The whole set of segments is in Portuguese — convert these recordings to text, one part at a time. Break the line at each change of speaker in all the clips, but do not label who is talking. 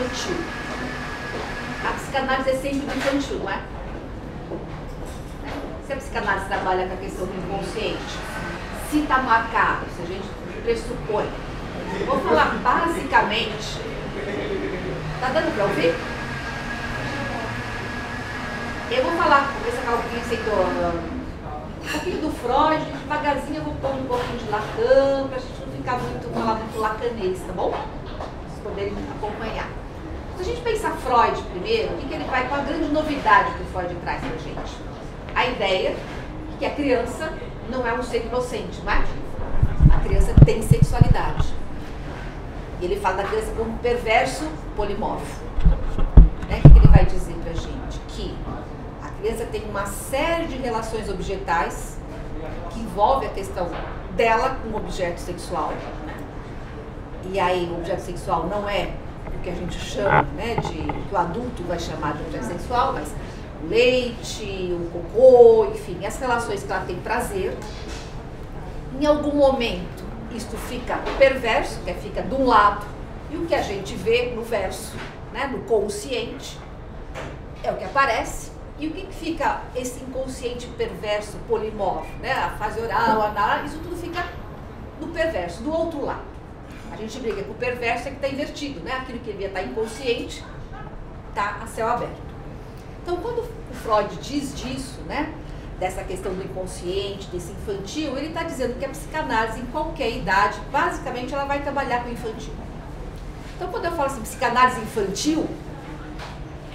infantil. A psicanálise é sempre do infantil, não é? Se a psicanálise trabalha com a questão do inconsciente, se está marcado, se a gente pressupõe. Vou falar basicamente. Tá dando para ouvir? Eu vou falar, vou ver se a pouquinho aceitou um pouquinho do Freud, devagarzinho eu vou pôr um pouquinho de Lacan, para a gente não ficar falar muito lacanês, tá bom? Para vocês poderem acompanhar. Se a gente pensar Freud primeiro, o que ele vai com a grande novidade que o Freud traz pra gente? A ideia de que a criança não é um ser inocente, não é? A criança tem sexualidade. E ele fala da criança como um perverso polimorfo. Né? O que ele vai dizer pra gente? Que a criança tem uma série de relações objetais que envolve a questão dela com o objeto sexual. Né? E aí o objeto sexual não é o que a gente chama, né, de que o adulto vai chamar de objeto sexual, mas o leite, o cocô, enfim, as relações que ela tem prazer. Em algum momento isto fica perverso, que fica de um lado, e o que a gente vê no verso, né, no consciente, é o que aparece. E o que fica esse inconsciente perverso polimorfo, né, a fase oral, a anal, isso tudo fica no perverso, do outro lado. A gente briga com o perverso, é que está invertido, né? Aquilo que devia estar inconsciente está a céu aberto. Então, quando o Freud diz disso, né, dessa questão do inconsciente, desse infantil, ele está dizendo que a psicanálise, em qualquer idade, basicamente, ela vai trabalhar com o infantil. Então, quando eu falo assim, psicanálise infantil,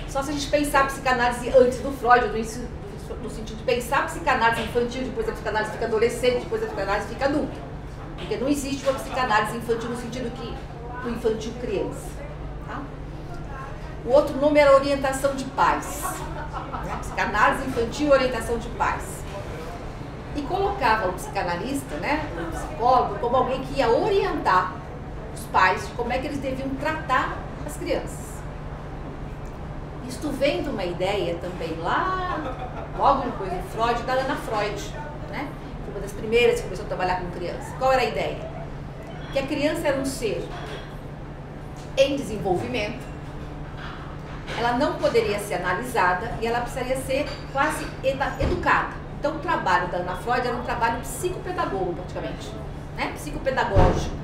só se a gente pensar a psicanálise antes do Freud, no sentido de pensar a psicanálise infantil, depois a psicanálise fica adolescente, depois a psicanálise fica adulta. Porque não existe uma psicanálise infantil no sentido que o infantil criança. Tá? O outro nome era orientação de pais. Né? Psicanálise infantil e orientação de pais. E colocava o psicanalista, né, o psicólogo, como alguém que ia orientar os pais de como é que eles deviam tratar as crianças. Isto vem de uma ideia também lá, logo depois do Freud, da Ana Freud, né? Uma das primeiras que começou a trabalhar com criança. Qual era a ideia? Que a criança era um ser em desenvolvimento, ela não poderia ser analisada e ela precisaria ser quase educada. Então o trabalho da Ana Freud era um trabalho psicopedagogo, praticamente, né? Psicopedagógico.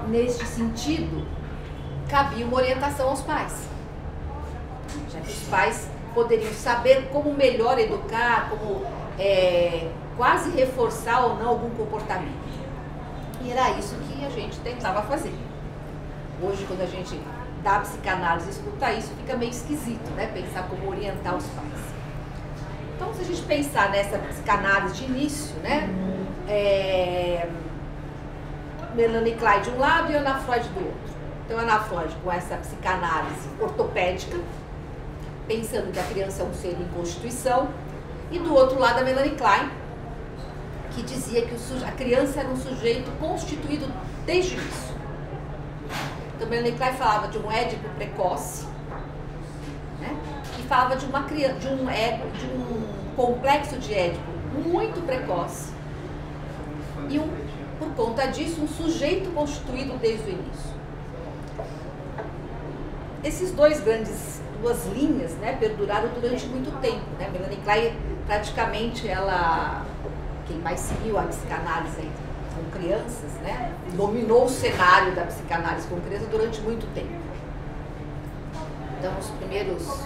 Neste sentido, cabia uma orientação aos pais, já que os pais poderiam saber como melhor educar, como quase reforçar ou não algum comportamento. E era isso que a gente tentava fazer. Hoje, quando a gente dá a psicanálise e escuta isso, fica meio esquisito, né? Pensar como orientar os pais. Então, se a gente pensar nessa psicanálise de início, né? Melanie Klein de um lado e Ana Freud do outro. Então, Ana Freud com essa psicanálise ortopédica, pensando que a criança é um ser em constituição, e do outro lado a Melanie Klein, que dizia que a criança era um sujeito constituído desde o início. Então, Melanie Klein falava de um édipo precoce, né, e falava de uma criança, de um complexo de édipo muito precoce, e por conta disso, um sujeito constituído desde o início. Esses duas linhas, né, perduraram durante muito tempo, né? Melanie Klein, praticamente, quem mais seguiu a psicanálise aí, com crianças, né, dominou o cenário da psicanálise com crianças durante muito tempo. Então, os primeiros,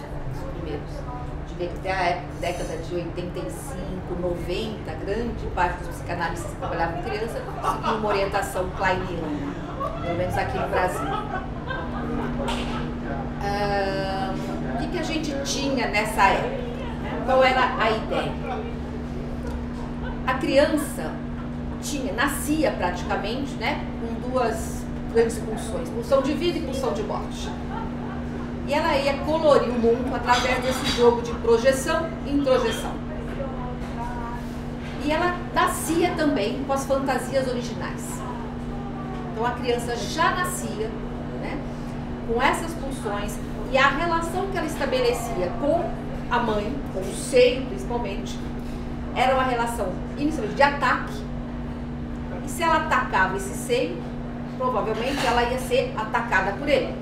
diria que até a década de 85, 90, grande parte dos psicanalistas que trabalhavam com criança seguiam uma orientação kleiniana, pelo menos aqui no Brasil. O que a gente tinha nessa época? Qual era a ideia? A criança nascia praticamente, né, com duas grandes pulsões, pulsão de vida e pulsão de morte. E ela ia colorir o mundo através desse jogo de projeção e introjeção. E ela nascia também com as fantasias originais. Então a criança já nascia, né, com essas pulsões, e a relação que ela estabelecia com a mãe, com o seio principalmente, era uma relação inicialmente de ataque, E se ela atacava esse seio, provavelmente ela ia ser atacada por ele.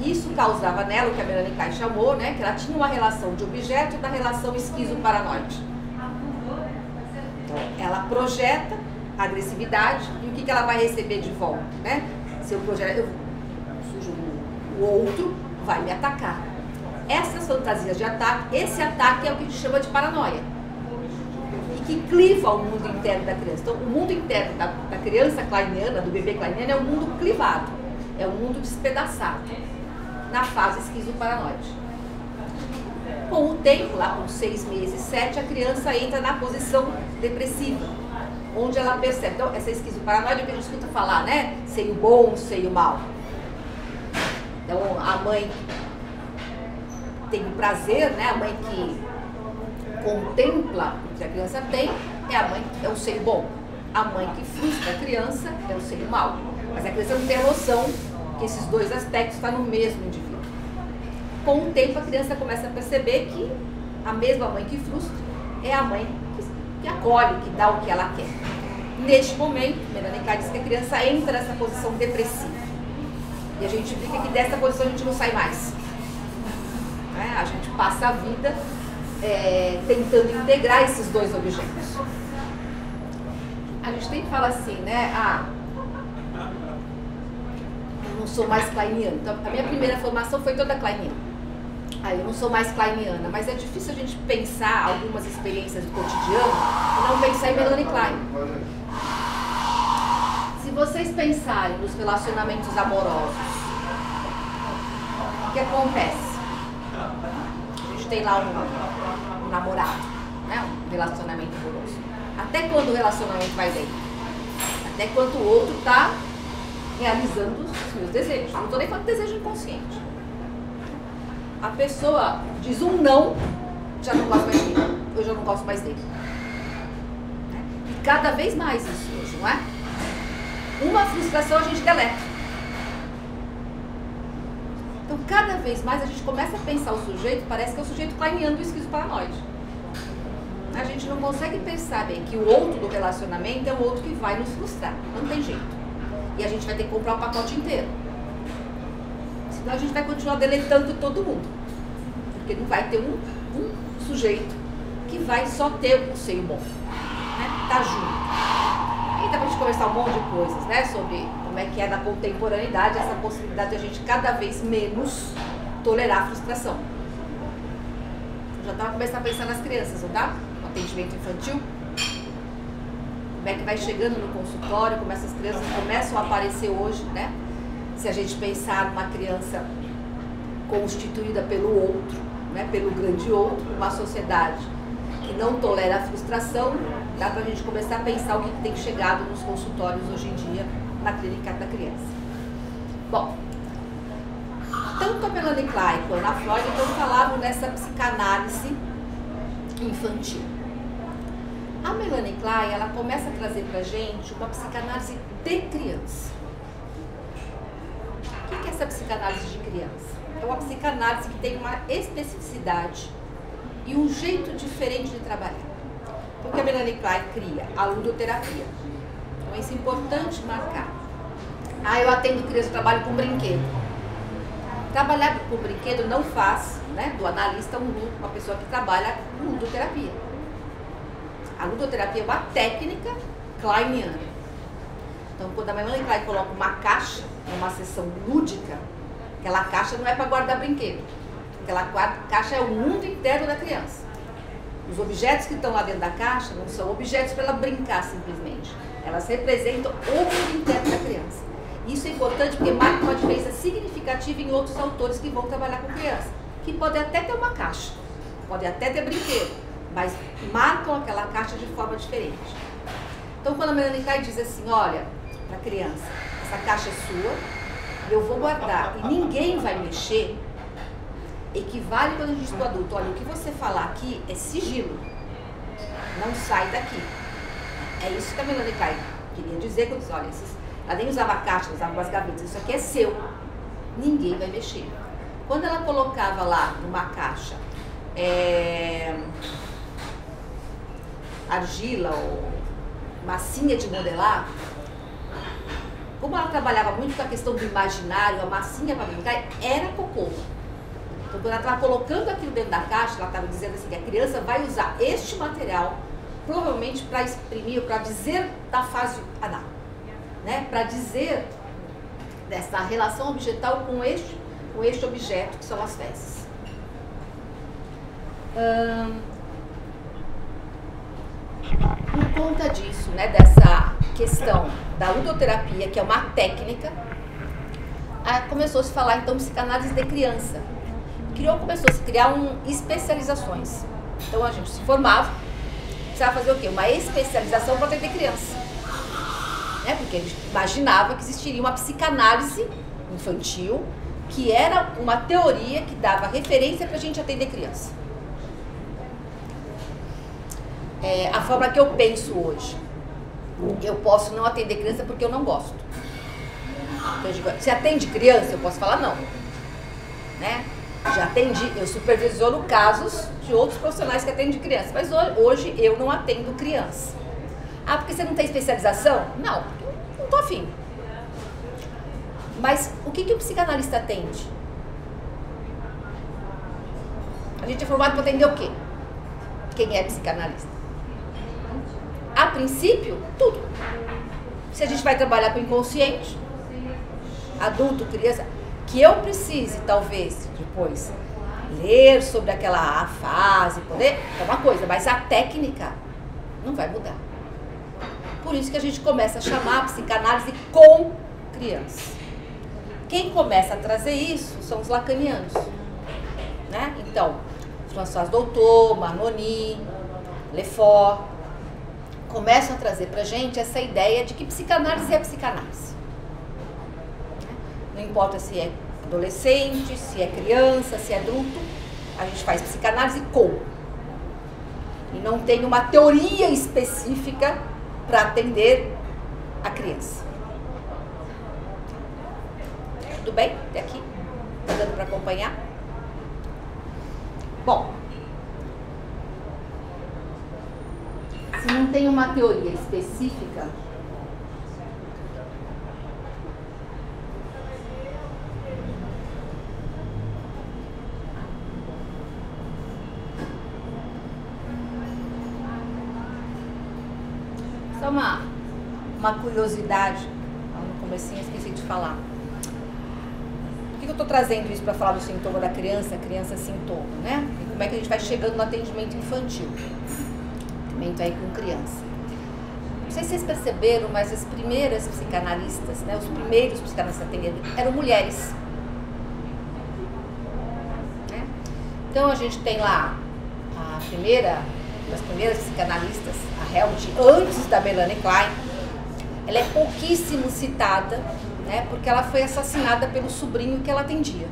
Isso causava nela o que a Melanie Klein chamou, né, que ela tinha uma relação de objeto da relação esquizoparanoide. Então, ela projeta a agressividade e o que ela vai receber de volta, né? Se eu projeto, o outro vai me atacar. Essas fantasias de ataque, esse ataque é o que a gente chama de paranoia. E que cliva o mundo interno da criança. Então, o mundo interno da criança kleiniana, do bebê kleiniano, é um mundo clivado. É um mundo despedaçado. Na fase esquizoparanoide. Com o tempo, lá com 6 meses, 7, a criança entra na posição depressiva, onde ela percebe. Então, essa esquizoparanoide é o que a gente escuta falar, né? Seio bom, seio mal. Então, a mãe tem o prazer, né? A mãe que contempla o que a criança tem, é a mãe que é o seio bom. A mãe que frustra a criança é o seio mal. Mas a criança não tem noção que esses dois aspectos estão no mesmo indivíduo. Com o tempo, a criança começa a perceber que a mesma mãe que frustra é a mãe que acolhe, que dá o que ela quer. Neste momento, Melanie Klein diz que a criança entra nessa posição depressiva. E a gente brinca que dessa posição a gente não sai mais. Né? A gente passa a vida tentando integrar esses dois objetos. A gente sempre fala assim, né? Eu não sou mais kleiniana. Então, a minha primeira formação foi toda kleiniana. Eu não sou mais kleiniana, mas é difícil a gente pensar algumas experiências do cotidiano e não pensar em Melanie Klein. Se vocês pensarem nos relacionamentos amorosos, o que acontece? A gente tem lá um namorado, né? Um relacionamento amoroso. Até quando o relacionamento vai bem? Até quando o outro está realizando os meus desejos. Não estou nem falando de desejo inconsciente. A pessoa diz um não, já não gosto mais dele. Eu já não gosto mais dele. E cada vez mais isso hoje, não é? Uma frustração a gente deleta. Então, cada vez mais a gente começa a pensar o sujeito, parece que é o sujeito kleiniano do esquizoparanoide. A gente não consegue pensar bem que o outro do relacionamento é o outro que vai nos frustrar. Não tem jeito. E a gente vai ter que comprar o pacote inteiro. Senão a gente vai continuar deletando todo mundo. Porque não vai ter um sujeito que vai só ter o seio bom. Né? Tá junto. Aí dá pra gente conversar um monte de coisas, né? Sobre como é que é na contemporaneidade essa possibilidade de a gente cada vez menos tolerar a frustração. Eu já estava começando a pensar nas crianças, não tá? No atendimento infantil. Como é que vai chegando no consultório, como essas crianças começam a aparecer hoje, né? Se a gente pensar numa criança constituída pelo outro, né? Pelo grande outro, uma sociedade que não tolera a frustração, dá pra gente começar a pensar o que tem chegado nos consultórios hoje em dia na clínica da criança. Bom, tanto a Melanie Klein quanto a Freud então falavam nessa psicanálise infantil. A Melanie Klein, ela começa a trazer pra gente uma psicanálise de criança. O que é essa psicanálise de criança? É uma psicanálise que tem uma especificidade e um jeito diferente de trabalhar. Porque a Melanie Klein cria a ludoterapia. Então isso é importante marcar. Eu atendo criança, trabalho com brinquedo. Trabalhar com brinquedo não faz, né, do analista uma pessoa que trabalha com ludoterapia. A ludoterapia é uma técnica kleiniana. Então, quando a Melanie Klein coloca uma caixa numa sessão lúdica, aquela caixa não é para guardar brinquedo. Aquela caixa é o mundo interno da criança. Os objetos que estão lá dentro da caixa não são objetos para ela brincar simplesmente. Elas representam o mundo interno da criança. Isso é importante porque marca uma diferença significativa em outros autores que vão trabalhar com criança. Que podem até ter uma caixa, podem até ter brinquedo, mas marcam aquela caixa de forma diferente. Então, quando a Melanie Klein diz assim, olha, para a criança, essa caixa é sua, eu vou guardar e ninguém vai mexer, equivale quando a gente diz para o adulto, olha, o que você falar aqui é sigilo, não sai daqui. É isso que a Melanie Klein queria dizer quando diz, olha, ela nem usava caixa, usava umas gavetas, isso aqui é seu, ninguém vai mexer. Quando ela colocava lá numa caixa argila ou massinha de modelar, como ela trabalhava muito com a questão do imaginário, a massinha para brincar era cocô. Então, quando ela estava colocando aquilo dentro da caixa, ela estava dizendo assim que a criança vai usar este material provavelmente para exprimir, para dizer da fase anal, né? Para dizer dessa relação objetal com este objeto que são as fezes. Por conta disso, né, dessa questão da ludoterapia, que é uma técnica, começou a se falar então psicanálise de criança. Começou a se criar especializações. Então a gente se formava, precisava fazer o quê? Uma especialização para atender criança. Né? Porque a gente imaginava que existiria uma psicanálise infantil, que era uma teoria que dava referência para a gente atender criança. A forma que eu penso hoje. Eu posso não atender criança porque eu não gosto. Então, eu digo, se atende criança, eu posso falar não. Né? Já atendi, eu supervisiono casos de outros profissionais que atendem criança, mas hoje eu não atendo criança. Ah, porque você não tem especialização? Não, porque eu não estou afim. Mas o que o psicanalista atende? A gente é formado para atender o quê? Quem é psicanalista? A princípio, tudo. Se a gente vai trabalhar com o inconsciente, adulto, criança, que eu precise, talvez, depois, ler sobre aquela fase, poder, é uma coisa, mas a técnica não vai mudar. Por isso que a gente começa a chamar a psicanálise com criança. Quem começa a trazer isso são os lacanianos. Né? Então, François Doutor, Manoni, Lefort, começam a trazer pra gente essa ideia de que psicanálise é psicanálise. Não importa se é adolescente, se é criança, se é adulto, a gente faz psicanálise com. E não tem uma teoria específica para atender a criança. Tudo bem? Até aqui? Tá dando para acompanhar? Bom, se não tem uma teoria específica, só uma curiosidade, no comecinho eu esqueci de falar. Por que eu estou trazendo isso para falar do sintoma da criança, sintoma, né? E como é que a gente vai chegando no atendimento infantil? Atendimento aí com criança. Não sei se vocês perceberam, mas as primeiras psicanalistas, né, os primeiros psicanalistas atendidos eram mulheres. Né? Então a gente tem lá das primeiras psicanalistas, a Helmut, antes da Melanie Klein. Ela é pouquíssimo citada, né, porque ela foi assassinada pelo sobrinho que ela atendia.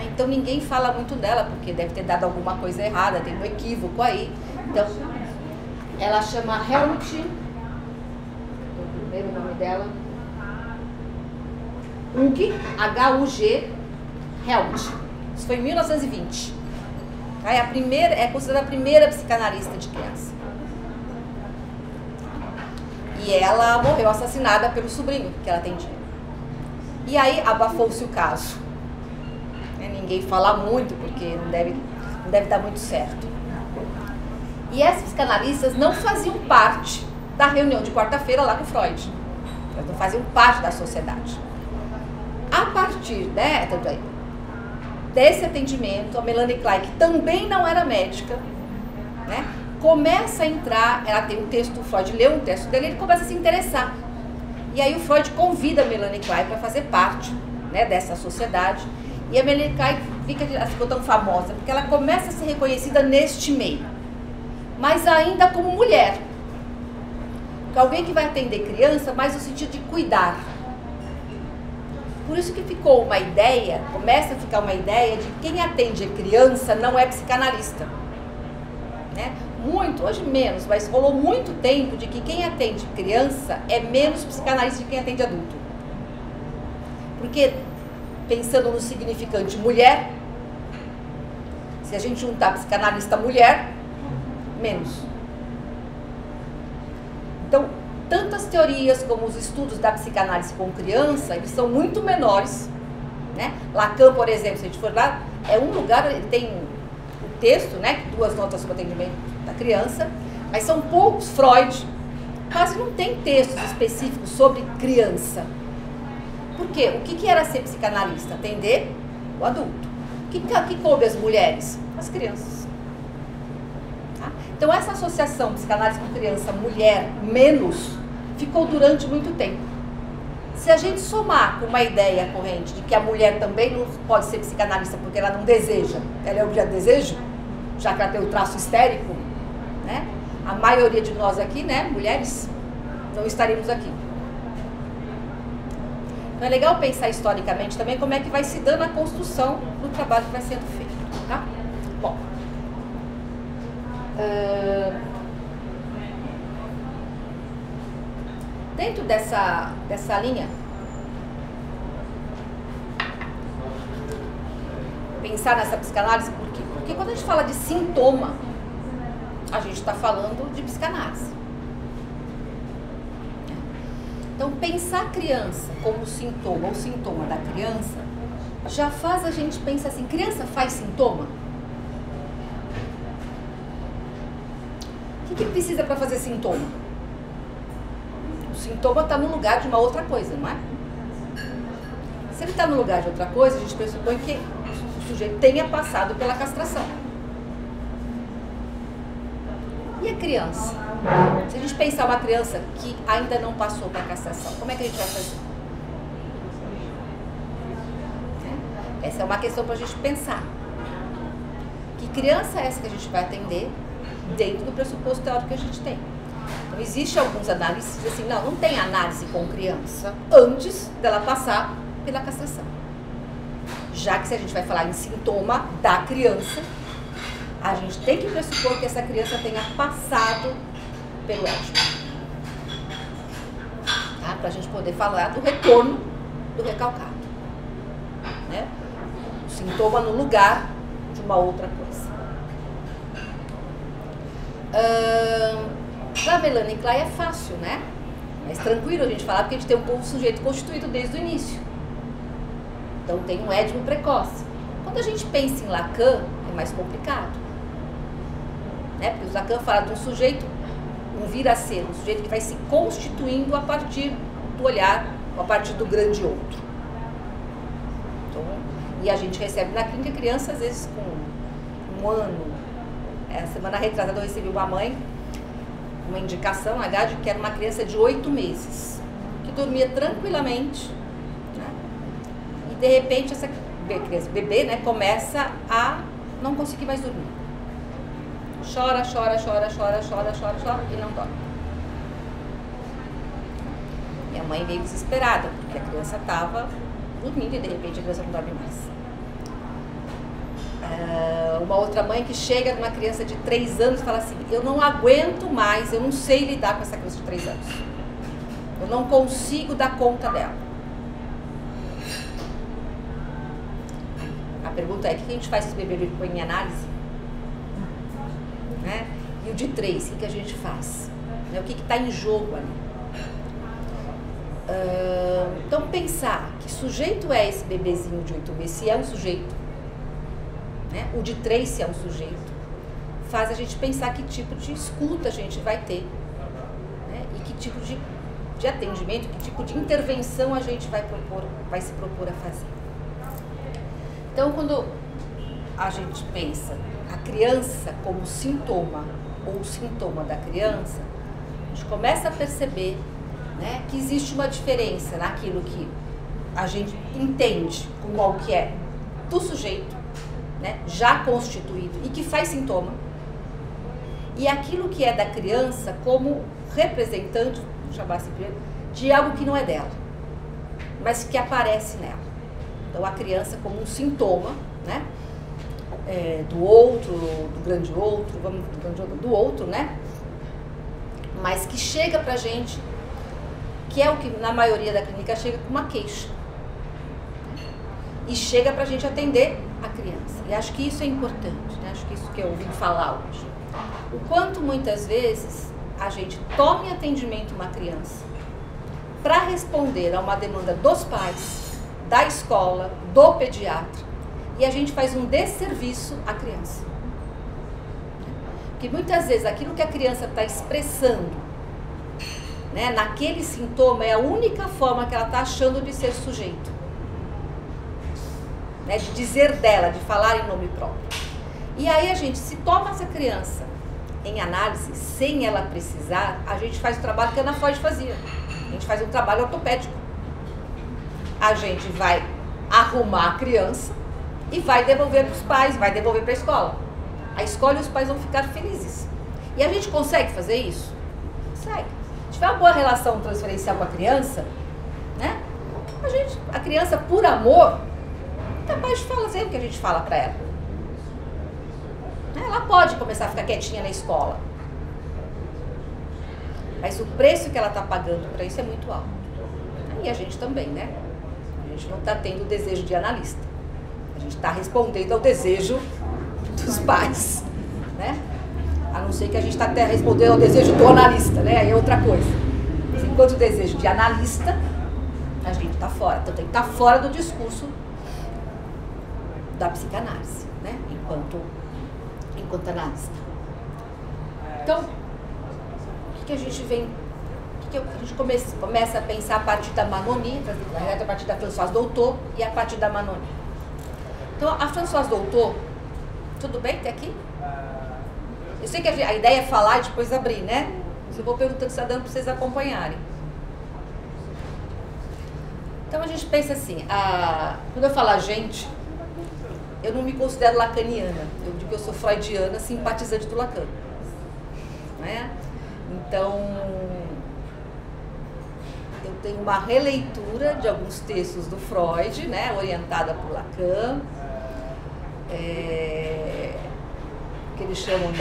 Então ninguém fala muito dela, porque deve ter dado alguma coisa errada, tem um equívoco aí. Então, ela chama Helmut, o primeiro nome dela, Hug, H-U-G, Helmut. Isso foi em 1920. É considerada a primeira psicanalista de criança. E ela morreu assassinada pelo sobrinho que ela atendia. E aí abafou-se o caso. Ninguém fala muito, porque não deve dar muito certo. E essas psicanalistas não faziam parte da reunião de quarta-feira lá com Freud. Elas não faziam parte da sociedade. A partir, né, desse atendimento, a Melanie Klein, que também não era médica, né, começa a entrar, ela tem um texto, o Freud leu um texto dele, ele começa a se interessar. E aí o Freud convida a Melanie Klein para fazer parte, né, dessa sociedade. E a Melanie Klein ficou tão famosa, porque ela começa a ser reconhecida neste meio. Mas ainda como mulher. Porque alguém que vai atender criança, mas no sentido de cuidar. Por isso que ficou uma ideia, começa a ficar uma ideia de que quem atende criança não é psicanalista. Né? Muito, hoje menos, mas rolou muito tempo de que quem atende criança é menos psicanalista que quem atende adulto. Porque, pensando no significante mulher, se a gente juntar psicanalista mulher, menos. Então, tanto as teorias como os estudos da psicanálise com criança, eles são muito menores, né? Lacan, por exemplo, se a gente for lá, é um lugar, ele tem o texto, né? 2 notas para o atendimento da criança, mas são poucos. Freud quase não tem textos específicos sobre criança. Por quê? O que era ser psicanalista? Atender o adulto. O que coube as mulheres? As crianças. Tá? Então, essa associação psicanálise com criança, mulher, menos, ficou durante muito tempo. Se a gente somar com uma ideia corrente de que a mulher também não pode ser psicanalista porque ela não deseja, ela é objeto de desejo, já que ela tem o traço histérico, né? A maioria de nós aqui, né, mulheres, não estaríamos aqui. Então é legal pensar historicamente também como é que vai se dando a construção do trabalho que vai sendo feito, tá? Bom. Dentro dessa linha, pensar nessa psicanálise, por quê? Porque quando a gente fala de sintoma, a gente está falando de psicanálise. Então, pensar a criança como sintoma ou sintoma da criança, já faz a gente pensar assim, criança faz sintoma? O que precisa para fazer sintoma? O sintoma está no lugar de uma outra coisa, não é? Se ele está no lugar de outra coisa, a gente pressupõe que o sujeito tenha passado pela castração. E a criança? Se a gente pensar uma criança que ainda não passou pela castração, como é que a gente vai fazer? Essa é uma questão para a gente pensar. Que criança é essa que a gente vai atender dentro do pressuposto teórico que a gente tem? Então, existe alguns análises que dizem assim, não tem análise com criança antes dela passar pela castração. Já que se a gente vai falar em sintoma da criança, a gente tem que pressupor que essa criança tenha passado pelo ético. Tá? Para a gente poder falar do retorno do recalcado. Né? O sintoma no lugar de uma outra coisa. Para Melanie Klein é fácil, né? Mas tranquilo a gente falar, porque a gente tem um sujeito constituído desde o início. Então tem um édimo precoce. Quando a gente pensa em Lacan, é mais complicado. Né? Porque o Lacan fala de um sujeito, um vir a ser, um sujeito que vai se constituindo a partir do olhar, a partir do grande outro. Então, e a gente recebe na clínica criança, às vezes com 1 ano. Semana retrasada eu recebi uma mãe, uma indicação na GAD, que era uma criança de 8 meses, que dormia tranquilamente, né? E de repente essa criança, bebê, né, começa a não conseguir mais dormir. Chora e não dorme. E a mãe veio desesperada, porque a criança estava dormindo e de repente a criança não dorme mais. Uma outra mãe que chega numa criança de 3 anos e fala assim, eu não aguento mais, eu não sei lidar com essa criança de 3 anos. Eu não consigo dar conta dela. A pergunta é, o que a gente faz se o bebê põe em análise? Né? E o de 3, o que a gente faz? O que está em jogo ali? Então, pensar que sujeito é esse bebezinho de 8 meses, se é um sujeito, né? O de 3, se é um sujeito, faz a gente pensar que tipo de escuta a gente vai ter, né? E que tipo de atendimento, que tipo de intervenção a gente vai se propor a fazer. Então, quando a gente pensa a criança como sintoma ou sintoma da criança, a gente começa a perceber, né, que existe uma diferença naquilo que a gente entende como algo que é do sujeito, né, já constituído e que faz sintoma, e aquilo que é da criança como representante, vou chamar assim primeiro, de algo que não é dela, mas que aparece nela. Então, a criança como um sintoma, né, do outro, do grande outro, do outro, né, mas que chega pra gente, que é o que na maioria da clínica chega com uma queixa. E chega pra gente atender a criança. E acho que isso é importante, né? Acho que isso que eu ouvi falar hoje. O quanto muitas vezes a gente tome atendimento uma criança para responder a uma demanda dos pais, da escola, do pediatra, e a gente faz um desserviço à criança. Porque muitas vezes aquilo que a criança está expressando, né, naquele sintoma, é a única forma que ela está achando de ser sujeito, né, de dizer dela, de falar em nome próprio. E aí a gente, se toma essa criança em análise, sem ela precisar, a gente faz o trabalho que a Ana Freud fazia. A gente faz um trabalho ortopédico. A gente vai arrumar a criança e vai devolver para os pais, vai devolver para a escola. A escola e os pais vão ficar felizes. E a gente consegue fazer isso? Consegue. Se tiver uma boa relação transferencial com a criança, né? A criança, por amor, é capaz de fazer o que a gente fala para ela. Ela pode começar a ficar quietinha na escola. Mas o preço que ela está pagando para isso é muito alto. E a gente também, né? A gente não está tendo o desejo de analista. A gente está respondendo ao desejo dos pais, né? A não ser que a gente está até respondendo ao desejo do analista, né? Aí é outra coisa. Mas enquanto o desejo de analista, a gente está fora. Então tem que estar fora do discurso da psicanálise, né? Enquanto analista. Então, o que a gente vem... A gente começa a pensar a partir da Manoni, na verdade a partir da Françoise Dolto e a partir da Manoni. Então, a Françoise Dolto, tudo bem até aqui? Eu sei que a ideia é falar e depois abrir, né? Mas eu vou perguntando se está dando para vocês acompanharem. Então, a gente pensa assim, quando eu falo a gente, eu não me considero lacaniana. Eu digo que eu sou freudiana, simpatizante do Lacan. Né? Então, eu tenho uma releitura de alguns textos do Freud, né, orientada por Lacan, que eles chamam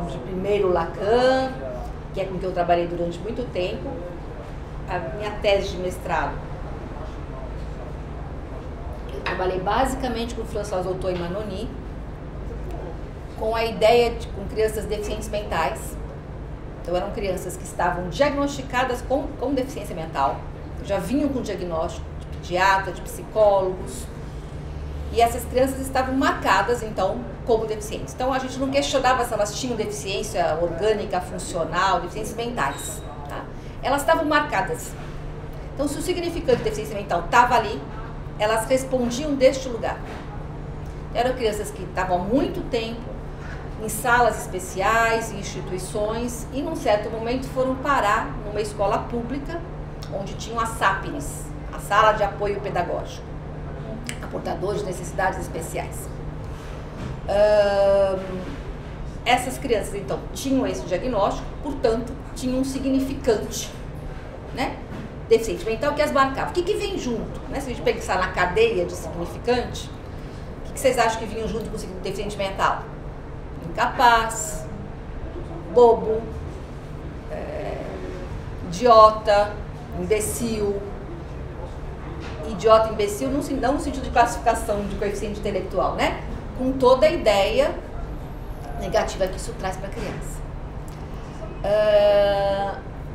de primeiro Lacan, que é com que eu trabalhei durante muito tempo. A minha tese de mestrado, eu trabalhei basicamente com Françoise Dolto e Manoni, com a ideia com crianças deficientes mentais. Então, eram crianças que estavam diagnosticadas com deficiência mental, já vinham com diagnóstico de pediatra, de psicólogos, e essas crianças estavam marcadas, então, como deficientes. Então, a gente não questionava se elas tinham deficiência orgânica, funcional, deficiências mentais. Tá? Elas estavam marcadas. Então, se o significante de deficiência mental estava ali, elas respondiam deste lugar. Eram crianças que estavam há muito tempo em salas especiais, em instituições, e num certo momento foram parar numa escola pública, onde tinham as SAPNES, a Sala de Apoio Pedagógico, a portadores de necessidades especiais. Essas crianças, então, tinham esse diagnóstico, portanto, tinham um significante, né, deficiente mental que as marcava. O que vem junto? Né? Se a gente pensar na cadeia de significante, o que vocês acham que vinham junto com o deficiente mental? Incapaz, bobo, idiota, imbecil. Idiota, imbecil, não no sentido de classificação de coeficiente intelectual, né? Com toda a ideia negativa que isso traz para a criança.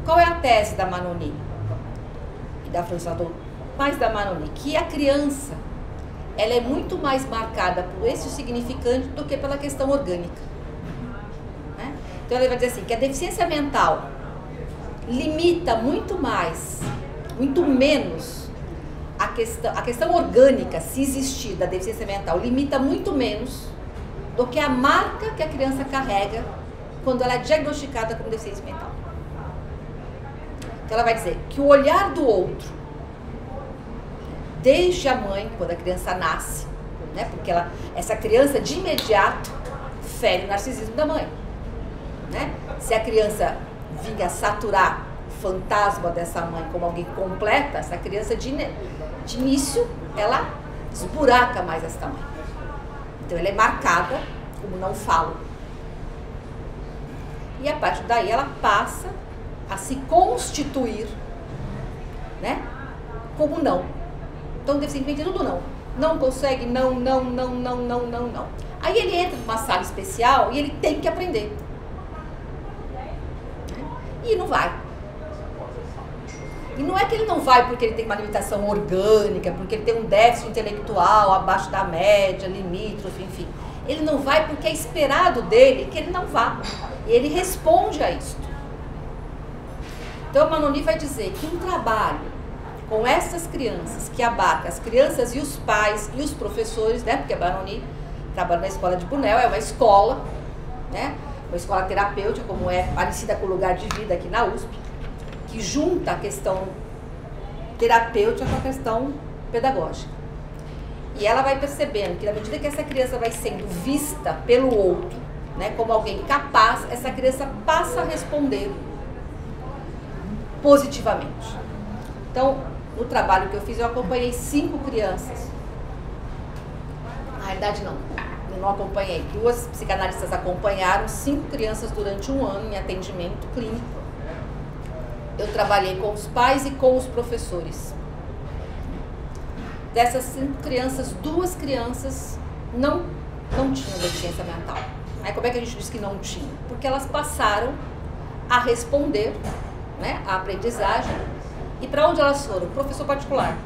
Qual é a tese da Manoni e da Françoise Dolto? Mais da Manoni, que a criança, ela é muito mais marcada por esse significante do que pela questão orgânica. Né? Então, ela vai dizer assim, que a deficiência mental limita muito mais, muito menos, a questão orgânica, se existir, da deficiência mental, limita muito menos do que a marca que a criança carrega quando ela é diagnosticada com deficiência mental. Então, ela vai dizer que o olhar do outro, desde a mãe, quando a criança nasce, né, porque essa criança de imediato fere o narcisismo da mãe. Né? Se a criança vinha saturar o fantasma dessa mãe como alguém completa, essa criança de início, ela esburaca mais essa mãe. Então ela é marcada como não falo. E a partir daí ela passa a se constituir, né, como não. Então, deficiente tudo não. Não consegue, não. Aí ele entra numa sala especial e ele tem que aprender. E não vai. E não é que ele não vai porque ele tem uma limitação orgânica, porque ele tem um déficit intelectual abaixo da média, limítrofe, enfim. Ele não vai porque é esperado dele que ele não vá. E ele responde a isso. Então, a Manoni vai dizer que um trabalho com essas crianças, que abarca as crianças e os pais e os professores, né? Porque a Manoni trabalha na escola de Brunel, é uma escola, né? Uma escola terapêutica, como é parecida com o lugar de vida aqui na USP, que junta a questão terapêutica com a questão pedagógica. E ela vai percebendo que na medida que essa criança vai sendo vista pelo outro, né, como alguém capaz, essa criança passa a responder positivamente. Então, no trabalho que eu fiz, eu acompanhei 5 crianças. Na realidade, não. Eu não acompanhei. 2 psicanalistas acompanharam 5 crianças durante 1 ano em atendimento clínico. Eu trabalhei com os pais e com os professores. Dessas 5 crianças, 2 crianças não tinham deficiência mental. Aí como é que a gente diz que não tinha? Porque elas passaram a responder, né, a aprendizagem. E para onde elas foram? Professor particular.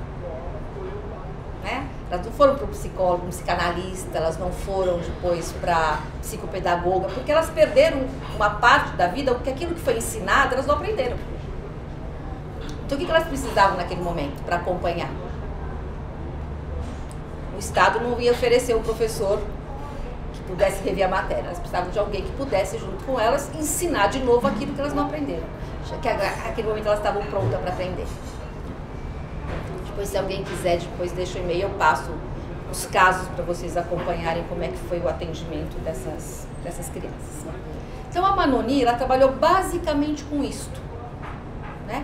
Né? Elas não foram para o psicólogo, um psicanalista, elas não foram depois para psicopedagoga, porque elas perderam uma parte da vida, porque aquilo que foi ensinado, elas não aprenderam. Então o que elas precisavam naquele momento para acompanhar? O Estado não ia oferecer um professor que pudesse rever a matéria, elas precisavam de alguém que pudesse, junto com elas, ensinar de novo aquilo que elas não aprenderam. Que naquele momento elas estavam prontas para aprender. Depois, se alguém quiser, depois deixa o e-mail, eu passo os casos para vocês acompanharem como é que foi o atendimento dessas crianças. Então, a Manoni, ela trabalhou basicamente com isto. Né?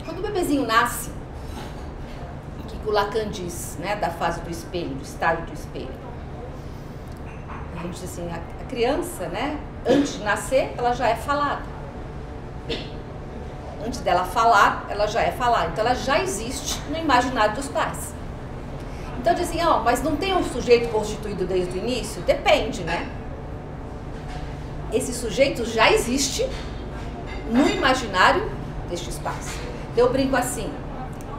Quando o bebezinho nasce, o que o Lacan diz, né, da fase do espelho, do estágio do espelho? A gente diz assim, a criança, né, antes de nascer, ela já é falada. Antes dela falar, ela já é falada. Então, ela já existe no imaginário dos pais. Então, diz assim, mas não tem um sujeito constituído desde o início? Depende, né? Esse sujeito já existe no imaginário destes pais. Então, eu brinco assim,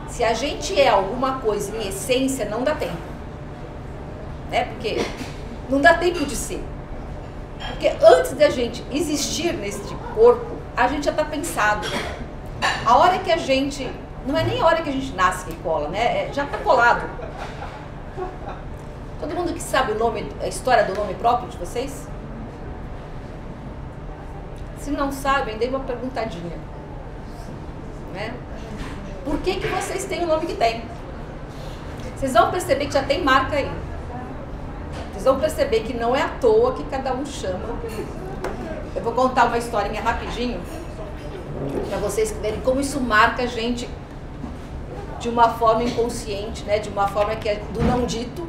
se a gente é alguma coisa em essência, não dá tempo. Né? Porque não dá tempo de ser. Porque antes da gente existir neste corpo, a gente já está pensado. A hora que a gente... Não é nem a hora que a gente nasce que cola, né? Já está colado. Todo mundo que sabe o nome, a história do nome próprio de vocês? Se não sabem, dê uma perguntadinha. Né? Por que vocês têm o nome que têm? Vocês vão perceber que já tem marca aí. Vocês vão perceber que não é à toa que cada um chama. Eu vou contar uma historinha rapidinho para vocês verem como isso marca a gente de uma forma inconsciente, né? De uma forma que é do não dito,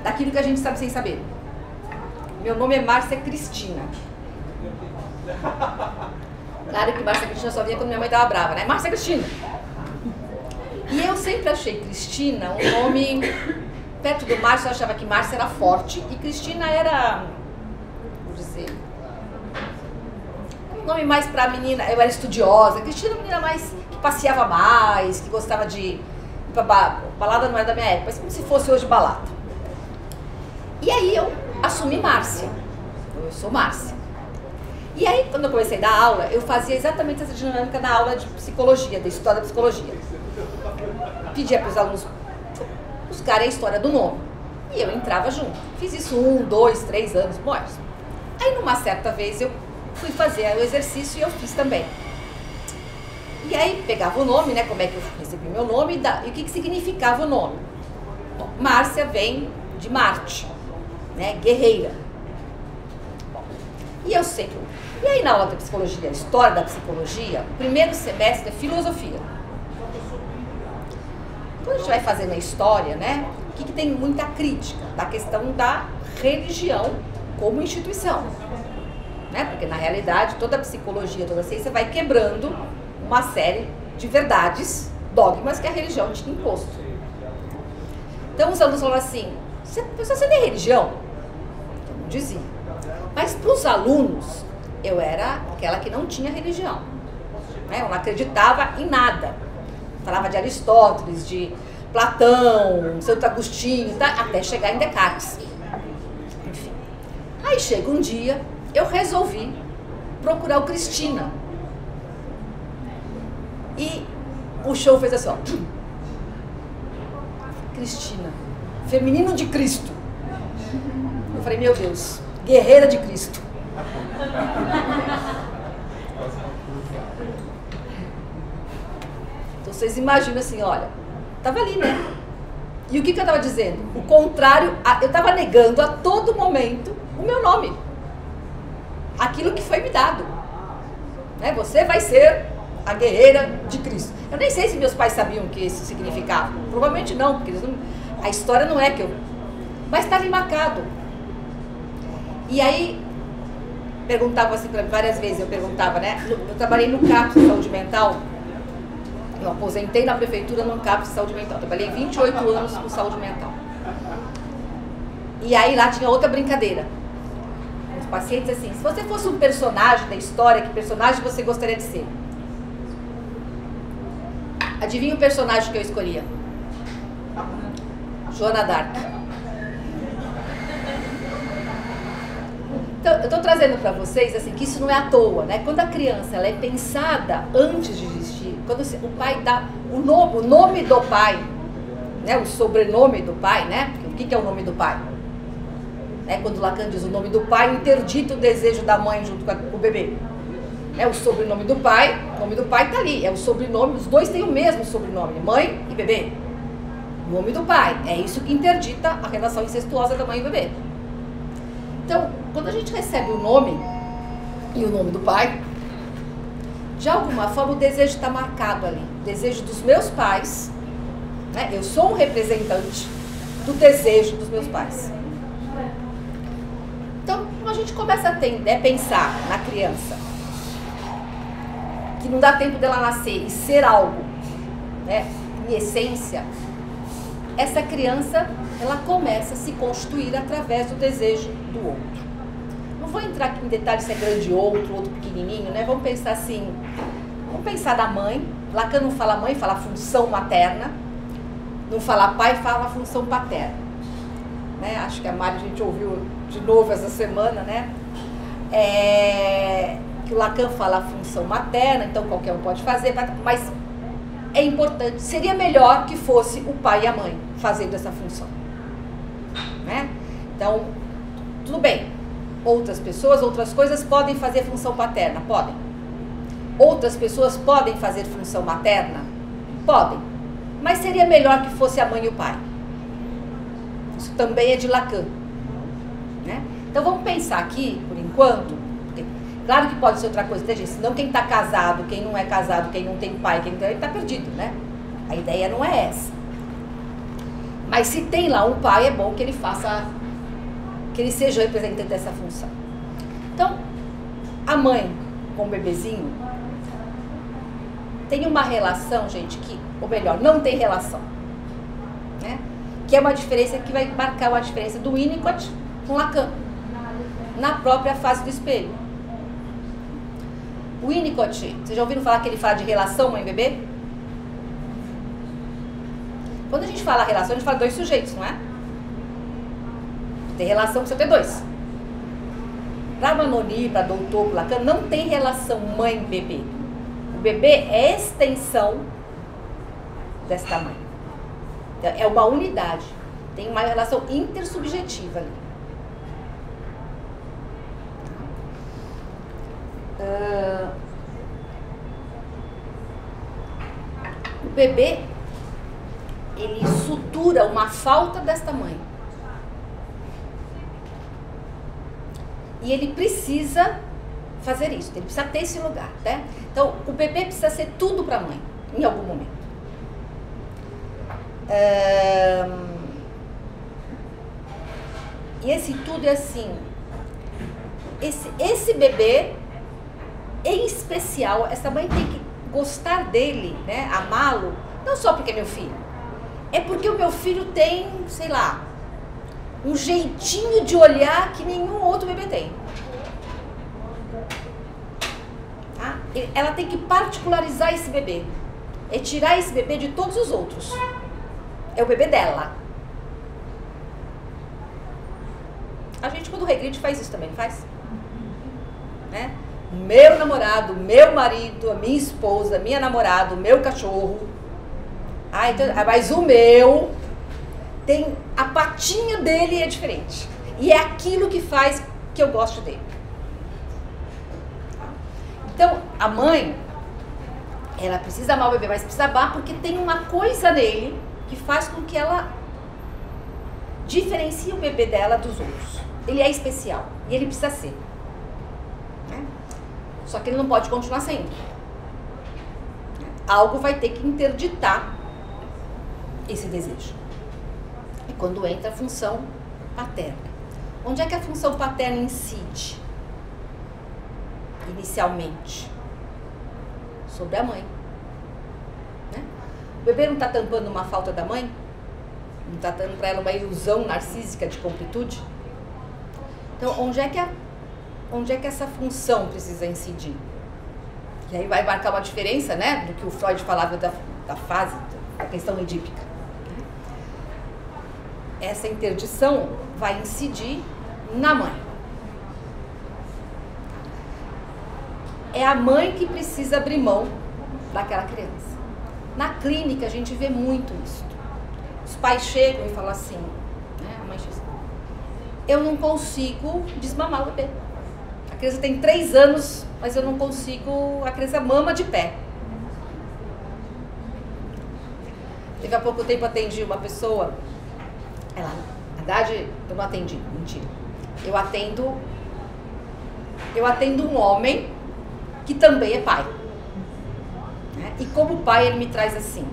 daquilo que a gente sabe sem saber. Meu nome é Márcia Cristina. Claro que Márcia Cristina só vinha quando minha mãe estava brava, né? Márcia Cristina. E eu sempre achei Cristina um nome... Perto do Márcio, eu achava que Márcia era forte e Cristina era, vou dizer, um nome mais pra menina, eu era estudiosa. Cristina era uma menina mais, que passeava mais, que gostava de ir pra balada, não era da minha época, mas como se fosse hoje balada. E aí eu assumi Márcia, eu sou Márcia. E aí, quando eu comecei a dar aula, eu fazia exatamente essa dinâmica na aula de psicologia, da história da psicologia. Pedia para os alunos buscarem a história do nome. E eu entrava junto. Fiz isso 1, 2, 3 anos, mais. Aí, numa certa vez, eu fui fazer o exercício e eu fiz também. E aí, pegava o nome, né? Como é que eu recebi meu nome e o que significava o nome. Bom, Márcia vem de Marte, né? Guerreira. Bom, e eu sempre... E aí, na aula da psicologia, história da psicologia, o primeiro semestre é filosofia. Quando a gente vai fazendo a história, né, o que tem muita crítica? Da questão da religião como instituição. Né? Porque, na realidade, toda a psicologia, toda a ciência vai quebrando uma série de verdades, dogmas que a religião tinha imposto. Então, os alunos falam assim, você tem religião? Eu não dizia. Mas, para os alunos, eu era aquela que não tinha religião, né? Eu não acreditava em nada. Falava de Aristóteles, de Platão, Santo Agostinho, tá? Até chegar em Descartes. Enfim. Aí chega um dia, eu resolvi procurar o Cristina. E o show fez assim, ó. Cristina, feminino de Cristo. Eu falei, meu Deus, guerreira de Cristo. Então vocês imaginam assim, olha, tava ali, né? E o que eu estava dizendo? O contrário, eu estava negando a todo momento o meu nome. Aquilo que foi me dado. Né? Você vai ser a guerreira de Cristo. Eu nem sei se meus pais sabiam o que isso significava. Provavelmente não, porque a história não é que eu... Mas estava marcado. E aí, perguntava assim, várias vezes eu perguntava, né? Eu trabalhei no CAPS de Saúde Mental. Eu aposentei na prefeitura no CAPS de Saúde Mental. Trabalhei 28 anos com saúde mental. E aí lá tinha outra brincadeira. Os pacientes assim, se você fosse um personagem da história, que personagem você gostaria de ser? Adivinha o personagem que eu escolhia? Joana d'Arc. Então, eu estou trazendo para vocês assim, que isso não é à toa, né? Quando a criança ela é pensada antes de existir, quando o pai dá o nome do pai, né? O sobrenome do pai, né? O que é o nome do pai? Né? Quando Lacan diz o nome do pai, interdita o desejo da mãe junto com o bebê. O sobrenome do pai, o nome do pai está ali, é o sobrenome, os dois têm o mesmo sobrenome, mãe e bebê. O nome do pai, é isso que interdita a relação incestuosa da mãe e bebê. Então, quando a gente recebe o nome e o nome do pai, de alguma forma o desejo está marcado ali. O desejo dos meus pais, né? Eu sou um representante do desejo dos meus pais. Então, a gente começa a pensar na criança, que não dá tempo dela nascer e ser algo, né, em essência, essa criança, ela começa a se constituir através do desejo do outro. Não vou entrar aqui em detalhes se é grande outro pequenininho, né? Vamos pensar assim, vamos pensar da mãe. Lacan não fala mãe, fala função materna. Não fala pai, fala função paterna. Né? Acho que a Mari a gente ouviu de novo essa semana, né? Que o Lacan fala a função materna, então qualquer um pode fazer, mas é importante, seria melhor que fosse o pai e a mãe fazendo essa função. Né? Então, tudo bem, outras pessoas, outras coisas podem fazer função paterna, podem. Outras pessoas podem fazer função materna, podem. Mas seria melhor que fosse a mãe e o pai. Isso também é de Lacan. Né? Então vamos pensar aqui, por enquanto, porque, claro que pode ser outra coisa, né, gente? Senão quem está casado, quem não é casado, quem não tem pai, quem não tem, ele está perdido, né? A ideia não é essa. Mas se tem lá um pai, é bom que ele faça, que ele seja representante dessa função. Então, a mãe com o bebezinho tem uma relação, gente, que, ou melhor, não tem relação, né? Que é uma diferença que vai marcar uma diferença do Winnicott com Lacan, na própria fase do espelho. O Winnicott, vocês já ouviram falar que ele fala de relação mãe-bebê? Quando a gente fala relação, a gente fala dois sujeitos, não é? Tem relação, precisa ter dois. Para Manoni, para doutor, para Lacan, não tem relação mãe-bebê. O bebê é extensão desta mãe. É uma unidade. Tem uma relação intersubjetiva ali. O bebê, ele sutura uma falta desta mãe. E ele precisa fazer isso, ele precisa ter esse lugar, né? Então, o bebê precisa ser tudo para a mãe, em algum momento. E esse tudo é assim, esse bebê, em especial, essa mãe tem que gostar dele, né? Amá-lo, não só porque é meu filho, é porque o meu filho tem, sei lá, um jeitinho de olhar que nenhum outro bebê tem. ela tem que particularizar esse bebê. É tirar esse bebê de todos os outros. É o bebê dela. A gente, quando regride, faz isso também, não faz? Né? Meu namorado, meu marido, a minha esposa, minha namorada, o meu cachorro. Então, mas o meu tem a patinha dele é diferente. E é aquilo que faz que eu gosto dele. Então, a mãe, ela precisa amar o bebê, mas precisa amar porque tem uma coisa nele que faz com que ela diferencie o bebê dela dos outros. Ele é especial e ele precisa ser. Né? Só que ele não pode continuar sendo. Algo vai ter que interditar esse desejo. É quando entra a função paterna. Onde é que a função paterna incide? Inicialmente. Sobre a mãe. Né? O bebê não está tampando uma falta da mãe? Não está dando para ela uma ilusão narcísica de completude? Então, onde é que essa função precisa incidir? E aí vai marcar uma diferença, né, do que o Freud falava da fase, da questão edípica. Essa interdição vai incidir na mãe. É a mãe que precisa abrir mão daquela criança. Na clínica a gente vê muito isso. Os pais chegam e falam assim, né, a mãe diz, eu não consigo desmamar o bebê. A criança tem 3 anos, mas eu não consigo, a criança mama de pé. Teve há pouco tempo atendi uma pessoa, ela, na verdade, eu não atendi, mentira. Eu atendo um homem que também é pai. Né? E como pai ele me traz assim,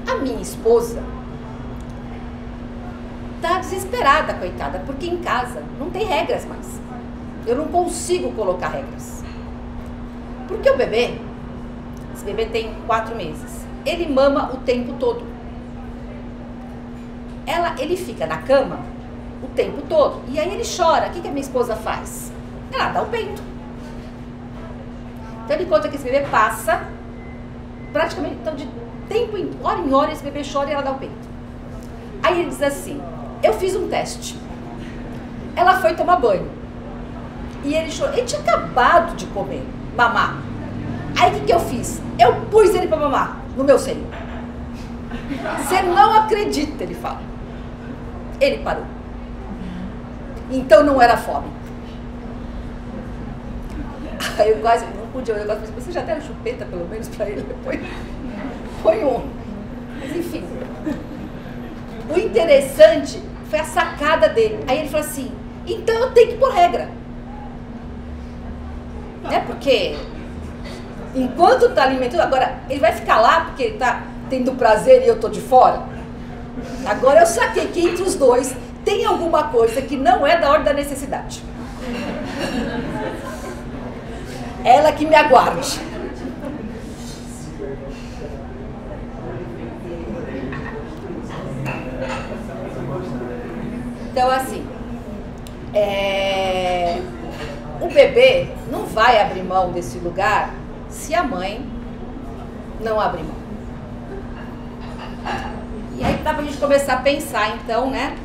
a minha esposa tá desesperada, coitada, porque em casa não tem regras mais. Eu não consigo colocar regras. Porque o bebê, esse bebê tem 4 meses, ele mama o tempo todo. Ele fica na cama o tempo todo. E aí ele chora. O que a minha esposa faz? Ela dá o peito. Então ele conta que esse bebê passa praticamente, então de tempo em hora esse bebê chora e ela dá o peito. Aí ele diz assim, eu fiz um teste. Ela foi tomar banho. E ele chorou. Ele tinha acabado de comer, mamar. Aí o que eu fiz? Eu pus ele pra mamar no meu seio. Você não acredita, ele fala. Ele parou. Então não era fome. Aí eu quase não podia, eu falei, você já deram chupeta pelo menos pra ele? Põe um. Mas enfim. O interessante foi a sacada dele. Aí ele falou assim, então eu tenho que pôr regra. Né? Porque enquanto tá alimentando, agora ele vai ficar lá porque ele tá tendo prazer e eu tô de fora. Agora eu saquei que entre os dois tem alguma coisa que não é da ordem da necessidade. Ela que me aguarde. Então assim, o bebê não vai abrir mão desse lugar se a mãe não abrir mão. E aí dá pra gente começar a pensar então, né,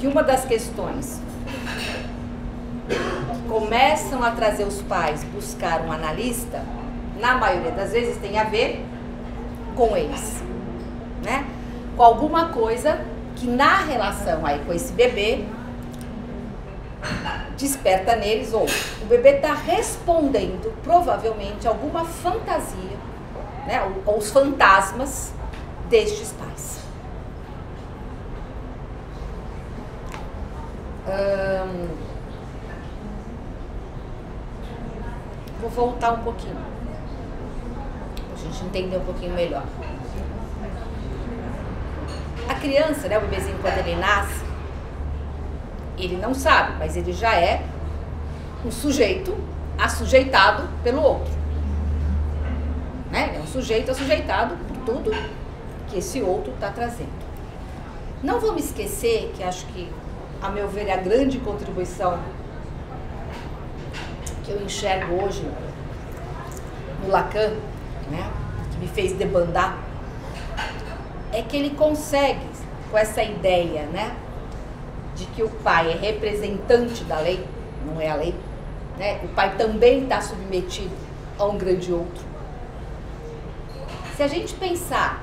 que uma das questões que começam a trazer os pais buscar um analista, na maioria das vezes tem a ver com eles, né, com alguma coisa que na relação aí com esse bebê desperta neles, ou o bebê está respondendo provavelmente alguma fantasia, né, ou os fantasmas destes pais. Vou voltar um pouquinho, para a gente entender um pouquinho melhor. A criança, né, o bebezinho, quando ele nasce, ele não sabe, mas ele já é um sujeito assujeitado pelo outro. Né? Ele é um sujeito assujeitado por tudo que esse outro está trazendo. Não vamos esquecer que acho que, a meu ver, a grande contribuição que eu enxergo hoje no Lacan, né, que me fez debandar, é que ele consegue, com essa ideia, né, de que o pai é representante da lei, não é a lei, né, o pai também está submetido a um grande outro. Se a gente pensar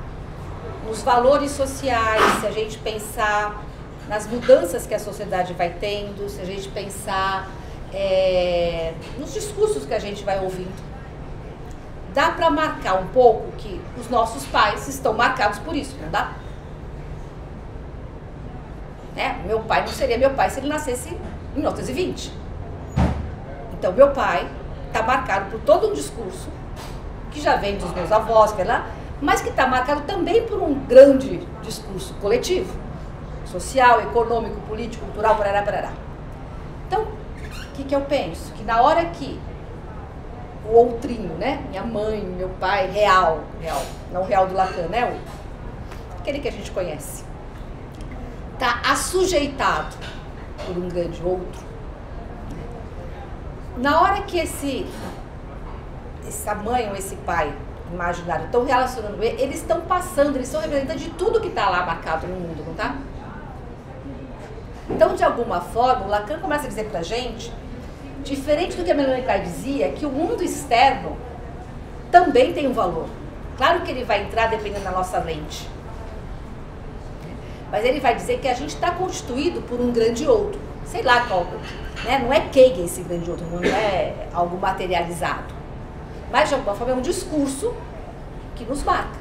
nos valores sociais, se a gente pensar nas mudanças que a sociedade vai tendo, se a gente pensar nos discursos que a gente vai ouvindo, dá para marcar um pouco que os nossos pais estão marcados por isso, não dá? Né? Meu pai não seria meu pai se ele nascesse em 1920. Então, meu pai está marcado por todo um discurso que já vem dos meus avós, mas que está marcado também por um grande discurso coletivo, social, econômico, político, cultural, parará, parará. Então, o que eu penso? Que na hora que o outrinho, né, minha mãe, meu pai, real, não o real do Lacan, né, aquele que a gente conhece, está assujeitado por um grande outro, na hora que essa mãe ou esse pai imaginário estão relacionando eles estão passando, eles são representantes de tudo que está lá marcado no mundo, não tá? Então, de alguma forma, o Lacan começa a dizer pra gente, diferente do que a Melanie Klein dizia, que o mundo externo também tem um valor. Claro que ele vai entrar dependendo da nossa lente. Mas ele vai dizer que a gente está constituído por um grande outro. Sei lá qual, né? Não é Hegel esse grande outro, não é algo materializado. Mas, de alguma forma, é um discurso que nos marca,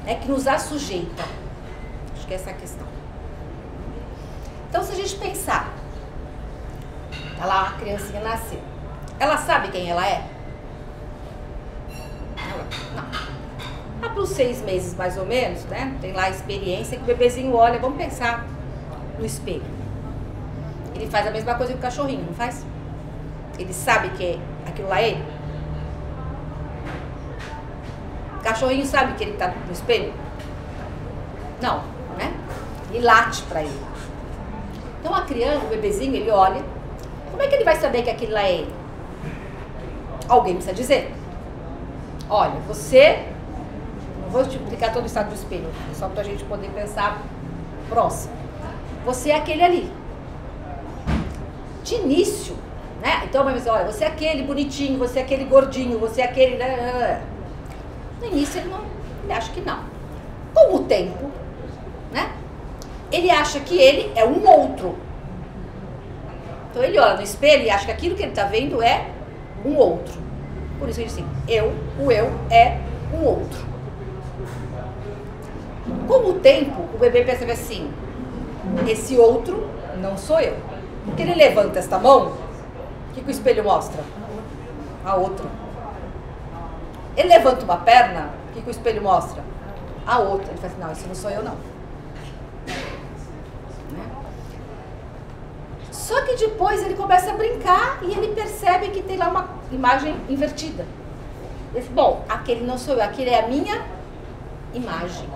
né? Que nos assujeita. Acho que essa é a questão. Então, se a gente pensar, tá lá, a criancinha nasceu, ela sabe quem ela é? Não. Lá para os 6 meses, mais ou menos, né? Tem lá a experiência que o bebezinho olha, vamos pensar no espelho. Ele faz a mesma coisa que o cachorrinho, não faz? Ele sabe que aquilo lá é ele? O cachorrinho sabe que ele está no espelho? Não, né? Ele late para ele. Então a criança, o bebezinho, ele olha. Como é que ele vai saber que aquilo lá é ele? Alguém precisa dizer. Olha, você... Não vou te explicar todo o estado do espelho, só para a gente poder pensar próximo. Você é aquele ali. De início, né? Então, mas olha, você é aquele bonitinho, você é aquele gordinho, você é aquele... No início ele acha que não. Com o tempo, né? Ele acha que ele é um outro. Então ele olha no espelho e acha que aquilo que ele está vendo é um outro. Por isso ele diz assim, o eu é um outro. Com o tempo, o bebê percebe assim, esse outro não sou eu. Porque ele levanta esta mão, o que o espelho mostra? A outra. Ele levanta uma perna, o que o espelho mostra? A outra. Ele fala assim, não, isso não sou eu não. Né? Só que depois ele começa a brincar e ele percebe que tem lá uma imagem invertida. Ele diz, bom, aquele não sou eu, aquele é a minha imagem.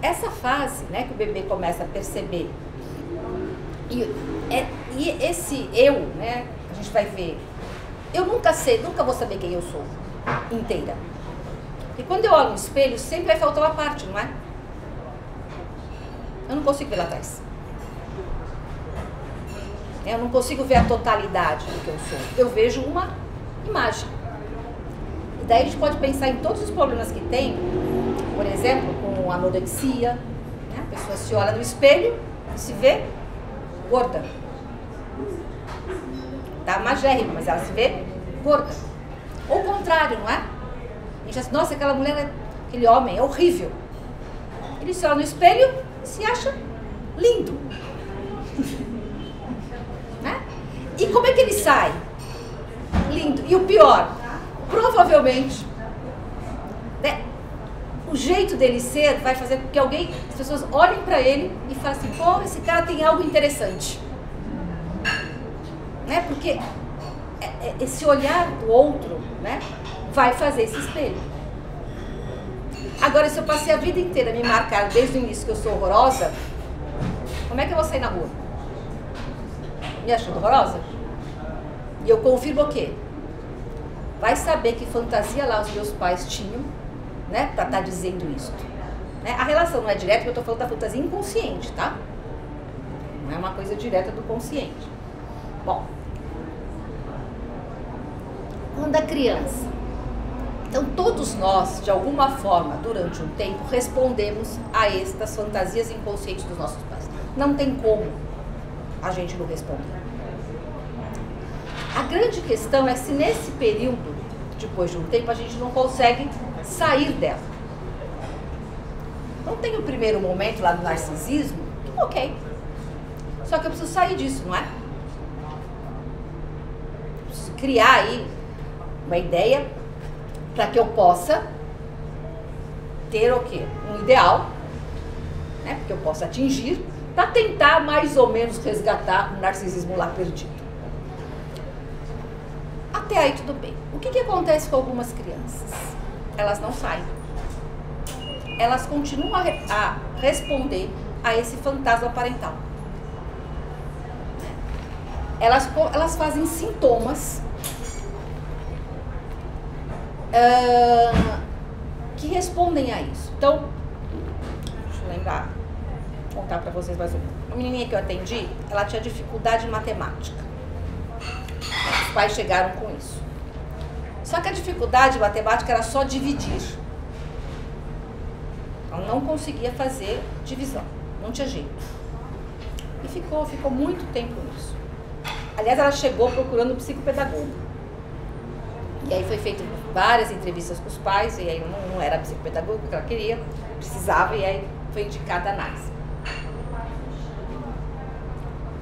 Essa fase, né, que o bebê começa a perceber, e esse eu, né, a gente vai ver, eu nunca vou saber quem eu sou, inteira. E quando eu olho no espelho, sempre vai faltar uma parte, não é? Eu não consigo ver lá atrás. Eu não consigo ver a totalidade do que eu sou. Eu vejo uma imagem. E daí a gente pode pensar em todos os problemas que tem, por exemplo, com anorexia, né? A pessoa se olha no espelho e se vê gorda. Tá magérrima, mas ela se vê gorda. Ou o contrário, não é? A gente diz, nossa, aquela mulher, aquele homem é horrível. Ele se olha no espelho e se acha lindo. Né? E como é que ele sai? Lindo. E o pior, provavelmente, né, o jeito dele ser vai fazer com que as pessoas olhem pra ele e falem assim, pô, esse cara tem algo interessante. Né? Porque esse olhar do outro, né, vai fazer esse espelho. Agora, se eu passei a vida inteira me marcar desde o início que eu sou horrorosa, como é que eu vou sair na rua? Me achando horrorosa? E eu confirmo o quê? Vai saber que fantasia lá os meus pais tinham, né, para estar dizendo isso. Né? A relação não é direta, eu estou falando da fantasia inconsciente, tá? Não é uma coisa direta do consciente. Bom, quando a criança... Então, todos nós, de alguma forma, durante um tempo, respondemos a estas fantasias inconscientes dos nossos pais. Não tem como a gente não responder. A grande questão é se nesse período, depois de um tempo, a gente não consegue sair dela. Não tem o primeiro momento lá do narcisismo? Ok. Só que eu preciso sair disso, não é? Eu preciso criar aí uma ideia para que eu possa ter o quê? Um ideal, né? Porque eu possa atingir, para tentar mais ou menos resgatar o narcisismo lá perdido. Até aí tudo bem. O que acontece com algumas crianças? Elas não saem. Elas continuam a responder a esse fantasma parental. Elas fazem sintomas que respondem a isso. Então, deixa eu lembrar, contar para vocês mais um. A menininha que eu atendi, ela tinha dificuldade em matemática. Os pais chegaram com isso. Só que a dificuldade em matemática era só dividir. Ela não conseguia fazer divisão, não tinha jeito. E ficou muito tempo nisso. Aliás, ela chegou procurando um psicopedagogo. E aí foi feito várias entrevistas com os pais, e aí não era psicopedagogo que ela queria, precisava, e aí foi indicada a análise.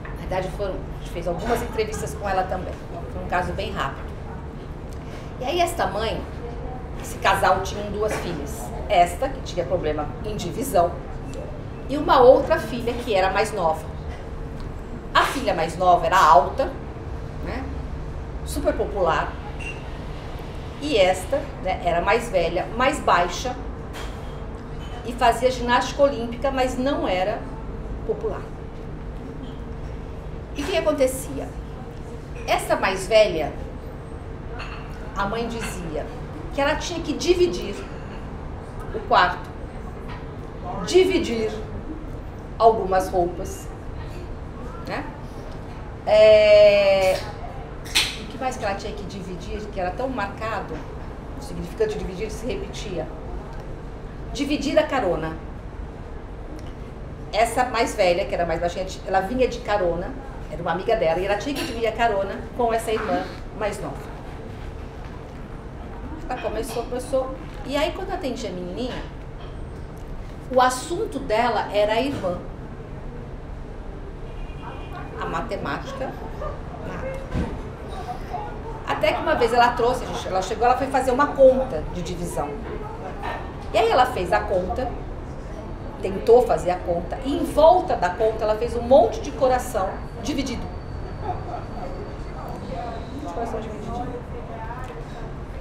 Na verdade, a gente fez algumas entrevistas com ela também. Foi um caso bem rápido. E aí esta mãe, esse casal tinha duas filhas. Esta, que tinha problema em divisão, e uma outra filha que era mais nova. A filha mais nova era alta, né, super popular, e esta, né, era mais velha, mais baixa, e fazia ginástica olímpica, mas não era popular. E o que acontecia? Essa mais velha, a mãe dizia que ela tinha que dividir o quarto, dividir algumas roupas, né? O que mais que ela tinha que dividir, que era tão marcado, o significante de dividir se repetia. Dividir a carona. Essa mais velha, que era mais baixinha, ela vinha de carona, era uma amiga dela, e ela tinha que dividir a carona com essa irmã mais nova. Ela começou. E aí, quando atendia a menininha, o assunto dela era a irmã. A matemática, nada. Até que uma vez ela trouxe, ela chegou, ela foi fazer uma conta de divisão. E aí ela fez a conta, tentou fazer a conta, e em volta da conta ela fez um monte de coração dividido. Coração dividido.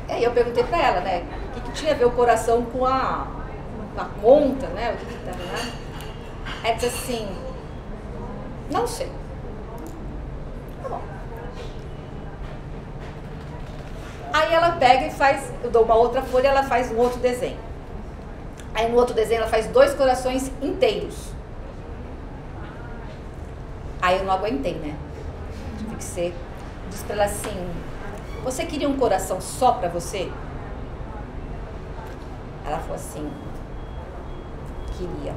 E aí eu perguntei pra ela, né, o que tinha a ver o coração com a conta, né, o que tava, né? Ela disse assim, não sei. Tá bom. Aí ela pega e faz, eu dou uma outra folha, ela faz um outro desenho. Aí no outro desenho ela faz 2 corações inteiros. Aí eu não aguentei, né? Tive que ser. Disse pra ela assim, você queria um coração só pra você? Ela falou assim, queria.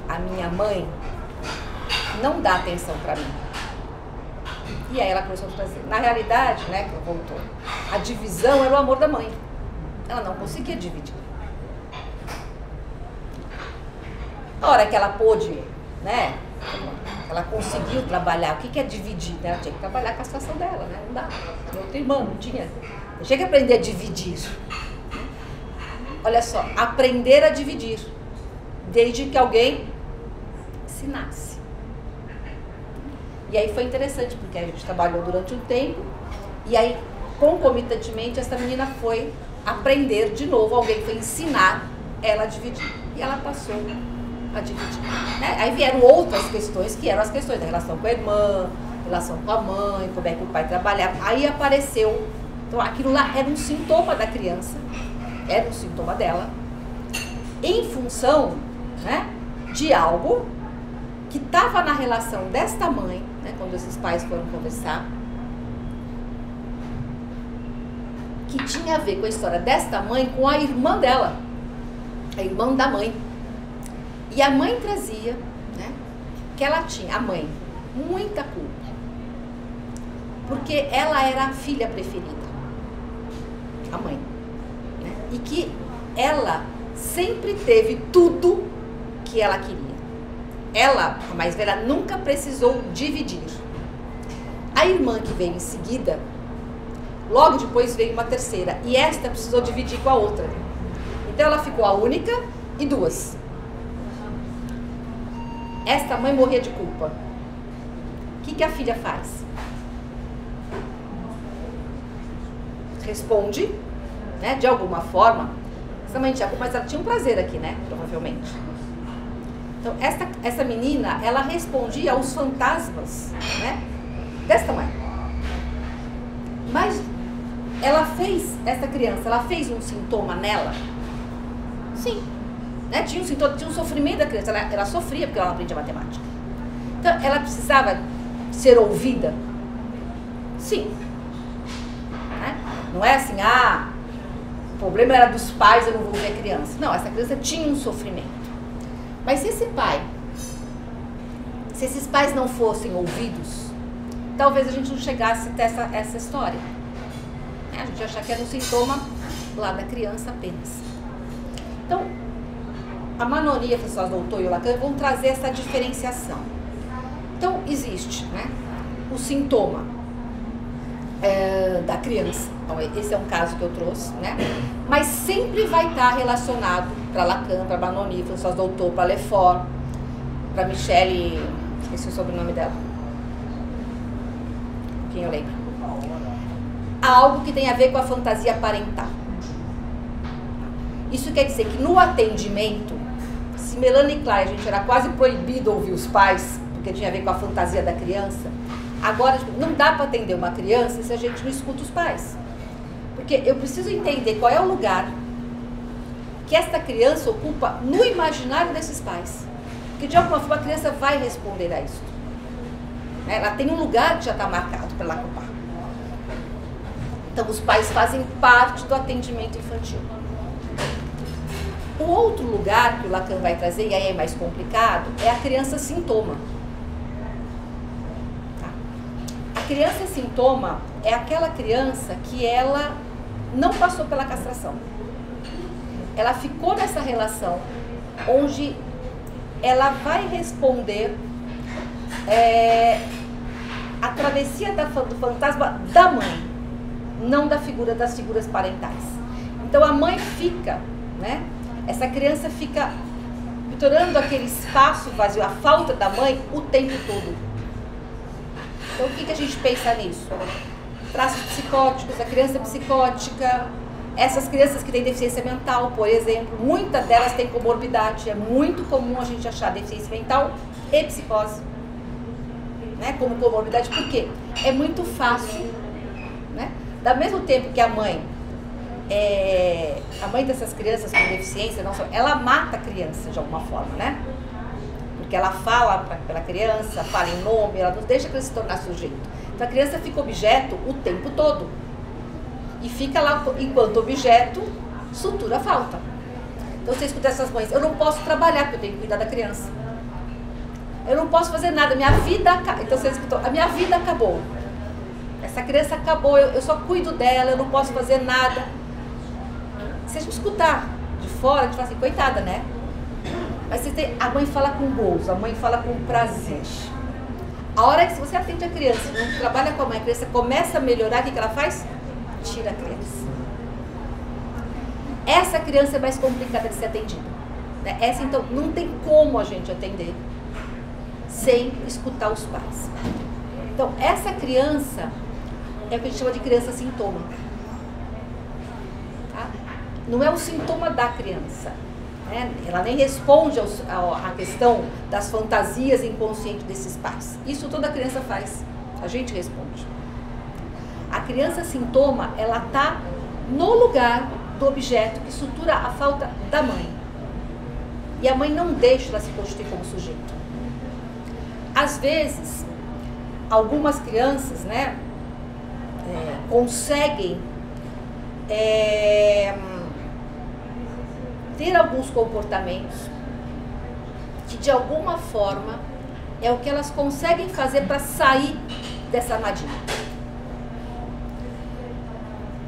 A minha mãe não dá atenção pra mim. E aí ela começou a fazer. Na realidade, né, que voltou, a divisão era o amor da mãe. Ela não conseguia dividir. A hora que ela pôde, né, ela conseguiu trabalhar, o que é dividir? Ela tinha que trabalhar com a situação dela, né, não dá. Minha outra irmã não tinha. Eu tinha que aprender a dividir. Olha só, aprender a dividir, desde que alguém ensinasse. E aí foi interessante, porque a gente trabalhou durante um tempo, e aí, concomitantemente, essa menina foi aprender de novo, alguém foi ensinar ela a dividir. E ela passou a dividir. Né? Aí vieram outras questões, que eram as questões da relação com a irmã, relação com a mãe, como é que o pai trabalhava. Aí apareceu, então aquilo lá era um sintoma da criança, era um sintoma dela, em função, né, de algo que estava na relação desta mãe, né, quando esses pais foram conversar, que tinha a ver com a história desta mãe com a irmã dela, a irmã da mãe. E a mãe trazia, né, que ela tinha, a mãe, muita culpa, porque ela era a filha preferida, a mãe, né, e que ela sempre teve tudo que ela queria. Ela, a mais velha, nunca precisou dividir. A irmã que veio em seguida, logo depois veio uma terceira, e esta precisou dividir com a outra. Então ela ficou a única e duas. Esta mãe morria de culpa. O que a filha faz? Responde, né, de alguma forma. Essa mãe tinha culpa, mas ela tinha um prazer aqui, né, provavelmente. Então essa menina, ela respondia aos fantasmas, né, desta mãe. Mas ela fez, essa criança, ela fez um sintoma nela? Sim. Né? Tinha um sintoma, tinha um sofrimento da criança, ela sofria porque ela não aprendia matemática. Então, ela precisava ser ouvida? Sim. Né? Não é assim, o problema era dos pais, eu não vou ouvir a criança. Não, essa criança tinha um sofrimento. Mas se esses pais não fossem ouvidos, talvez a gente não chegasse até essa história. A gente ia achar que era um sintoma lá da criança apenas. Então, a Manoni, a professora Doutor e o Lacan vão trazer essa diferenciação. Então, existe, né, o sintoma da criança. Então, esse é um caso que eu trouxe, né? Mas sempre vai estar relacionado para Lacan, para Manoni, para professora Doutor, para Lefort, para Michele, esqueci o sobrenome dela. Quem eu lembro? Algo que tem a ver com a fantasia parental. Isso quer dizer que no atendimento, se Melanie Klein, a gente era quase proibido ouvir os pais, porque tinha a ver com a fantasia da criança, agora não dá para atender uma criança se a gente não escuta os pais. Porque eu preciso entender qual é o lugar que esta criança ocupa no imaginário desses pais. Porque de alguma forma a criança vai responder a isso. Ela tem um lugar que já está marcado para ela ocupar. Então, os pais fazem parte do atendimento infantil. O outro lugar que o Lacan vai trazer, e aí é mais complicado, é a criança sintoma. A criança sintoma é aquela criança que ela não passou pela castração. Ela ficou nessa relação onde ela vai responder a travessia do fantasma da mãe, não das figuras parentais. Então a mãe fica, né? Essa criança fica tornando aquele espaço vazio, a falta da mãe, o tempo todo. Então o que a gente pensa nisso? Traços psicóticos, a criança psicótica, essas crianças que têm deficiência mental, por exemplo, muitas delas têm comorbidade, é muito comum a gente achar deficiência mental e psicose, né, como comorbidade, porque é muito fácil, né? Da mesmo tempo que a mãe dessas crianças com deficiência, ela mata a criança de alguma forma, né? Porque ela fala pela criança, fala em nome, ela não deixa a criança se tornar sujeito. Então a criança fica objeto o tempo todo. E fica lá, enquanto objeto, sutura a falta. Então você escuta essas mães, eu não posso trabalhar porque eu tenho que cuidar da criança. Eu não posso fazer nada, minha vida acabou. Então você escutou, a minha vida acabou. Essa criança acabou, eu só cuido dela, eu não posso fazer nada. Se a gente escutar de fora, a gente fala assim, coitada, né? Mas a mãe fala com gozo, a mãe fala com prazer. A hora que você atende a criança, não trabalha com a mãe, a criança começa a melhorar, o que ela faz? Tira a criança. Essa criança é mais complicada de ser atendida, né? Essa, então, não tem como a gente atender sem escutar os pais. Então, essa criança é o que a gente chama de criança sintoma. Tá? Não é o sintoma da criança, né? Ela nem responde à questão das fantasias inconscientes desses pais. Isso toda criança faz. A gente responde. A criança sintoma, ela está no lugar do objeto que sutura a falta da mãe. E a mãe não deixa ela se constituir como sujeito. Às vezes, algumas crianças, né, conseguem ter alguns comportamentos que de alguma forma é o que elas conseguem fazer para sair dessa armadilha.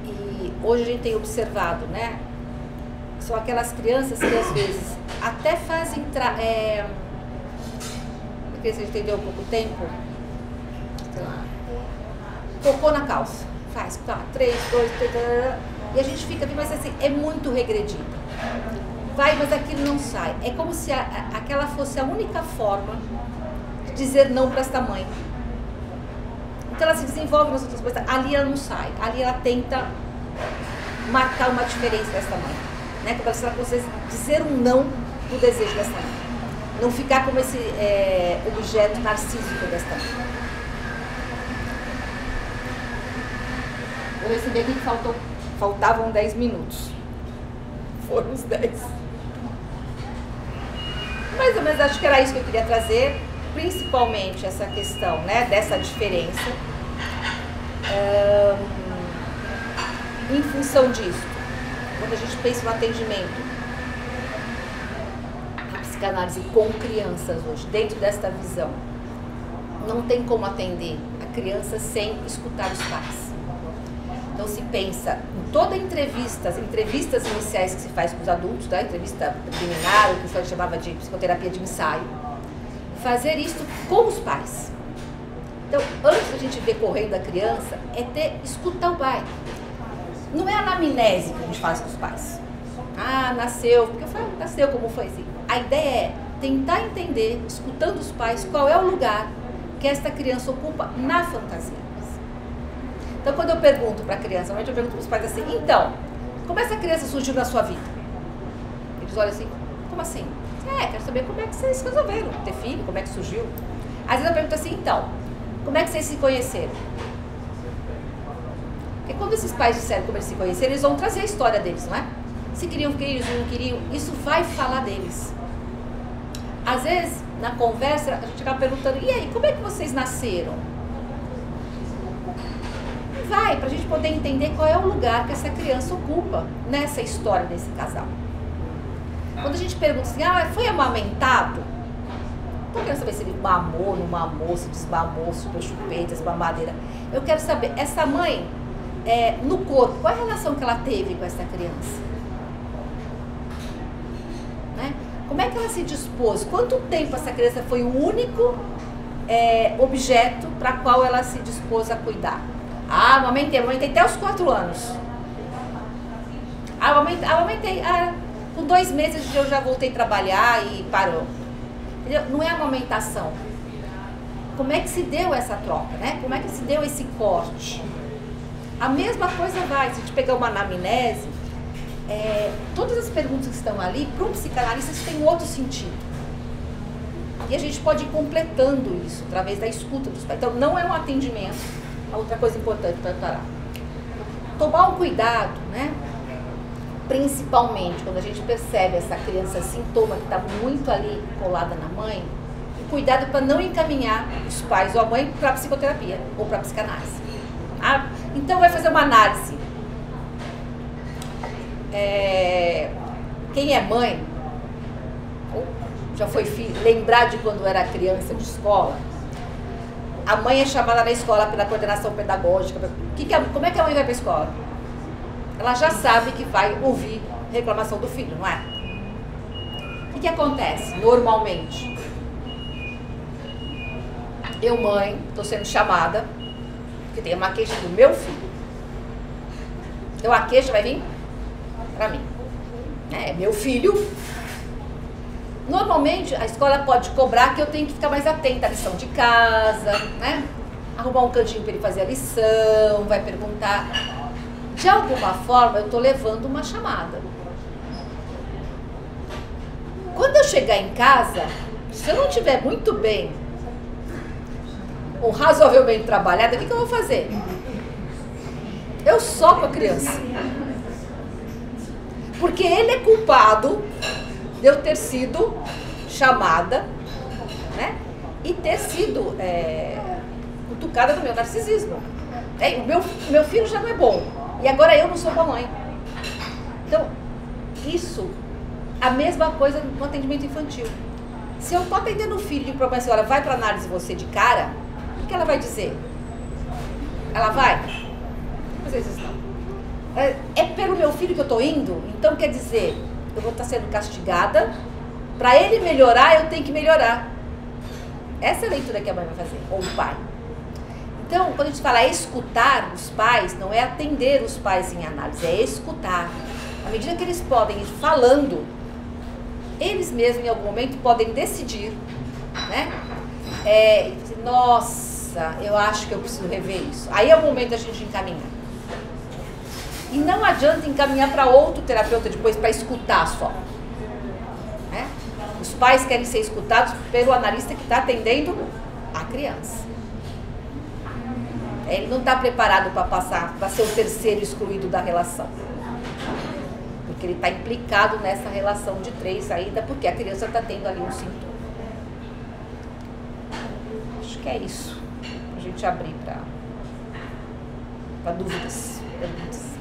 E hoje a gente tem observado, né? São aquelas crianças que às vezes até fazem porque a gente entendeu há pouco tempo, sei lá, cocô na calça, faz, tá, 3, 2, 3, e a gente fica, mas assim, é muito regredido. Vai, mas aquilo não sai. É como se aquela fosse a única forma de dizer não para esta mãe. Então ela se desenvolve nas outras coisas. Ali ela não sai. Ali ela tenta marcar uma diferença desta mãe. Né? Como se ela conseguisse dizer um não do desejo desta mãe. Não ficar como esse objeto narcísico desta mãe. Eu recebi aqui que faltavam 10 minutos. Foram os 10. Mais ou menos acho que era isso que eu queria trazer, principalmente essa questão, né, dessa diferença. Em função disso, quando a gente pensa no atendimento, a psicanálise com crianças hoje, dentro desta visão, não tem como atender a criança sem escutar os pais. Então se pensa em toda entrevistas iniciais que se faz com os adultos, tá? Entrevista preliminar, o que o Freud chamava de psicoterapia de ensaio, fazer isso com os pais. Então, antes da gente ver correndo a criança, escutar o pai. Não é a anamnese que a gente faz com os pais. Ah, nasceu, porque nasceu como foi assim. A ideia é tentar entender, escutando os pais, qual é o lugar que esta criança ocupa na fantasia. Então, quando eu pergunto para a criança, normalmente eu pergunto para os pais assim, então, como essa criança surgiu na sua vida? Eles olham assim, como assim? Quero saber como é que vocês resolveram ter filho, como é que surgiu. Às vezes eu pergunto assim, então, como é que vocês se conheceram? Porque quando esses pais disseram como eles se conheceram, eles vão trazer a história deles, não é? Se queriam filhos, não queriam, isso vai falar deles. Às vezes, na conversa, a gente acaba perguntando, e aí, como é que vocês nasceram? Vai, para a gente poder entender qual é o lugar que essa criança ocupa nessa história desse casal. Quando a gente pergunta assim, foi amamentado? Então eu quero saber se ele mamou, não mamou, se desmamou, se deu chupeta, se mamadeira. Eu quero saber, essa mãe, no corpo, qual é a relação que ela teve com essa criança? Né? Como é que ela se dispôs? Quanto tempo essa criança foi o único objeto para qual ela se dispôs a cuidar? Amamentei até os 4 anos. Amamentei. Com 2 meses eu já voltei a trabalhar e parou. Entendeu? Não é amamentação. Como é que se deu essa troca, né? Como é que se deu esse corte? A mesma coisa vai, se a gente pegar uma anamnese, todas as perguntas que estão ali, para um psicanalista, isso tem um outro sentido. E a gente pode ir completando isso através da escuta dos pais. Então, não é um atendimento. A outra coisa importante para parar. Tomar um cuidado, né? Principalmente quando a gente percebe essa criança sintoma que está muito ali colada na mãe, cuidado para não encaminhar os pais ou a mãe para a psicoterapia ou para a psicanálise. Então vai fazer uma análise. Quem é mãe, ou já foi filho, lembrar de quando era criança de escola, a mãe é chamada na escola pela coordenação pedagógica. Como é que a mãe vai para a escola? Ela já sabe que vai ouvir reclamação do filho, não é? O que acontece normalmente? Eu, mãe, estou sendo chamada porque tem uma queixa do meu filho. Então a queixa vai vir para mim. É meu filho. Normalmente a escola pode cobrar que eu tenho que ficar mais atenta à lição de casa, né? Arrumar um cantinho para ele fazer a lição, vai perguntar. De alguma forma eu estou levando uma chamada. Quando eu chegar em casa, se eu não estiver muito bem ou razoavelmente trabalhada, o que eu vou fazer? Eu soco a criança. Porque ele é culpado de eu ter sido chamada, né? E ter sido cutucada do meu narcisismo. O meu filho já não é bom. E agora eu não sou boa mãe. Então, isso, a mesma coisa no atendimento infantil. Se eu estou atendendo o filho de um problema, a senhora vai para análise você de cara, o que ela vai dizer? Ela vai? Às vezes não. É pelo meu filho que eu estou indo? Então quer dizer, eu vou estar sendo castigada, para ele melhorar, eu tenho que melhorar. Essa é a leitura que a mãe vai fazer, ou o pai. Então, quando a gente fala escutar os pais, não é atender os pais em análise, é escutar. À medida que eles podem ir falando, eles mesmos em algum momento podem decidir, né? Nossa, eu acho que eu preciso rever isso. Aí é o momento da gente encaminhar. E não adianta encaminhar para outro terapeuta depois para escutar só. Né? Os pais querem ser escutados pelo analista que está atendendo a criança. Ele não está preparado para passar, para ser o terceiro excluído da relação. Porque ele está implicado nessa relação de 3 ainda, porque a criança está tendo ali um sintoma. Acho que é isso. A gente abrir para dúvidas, perguntas.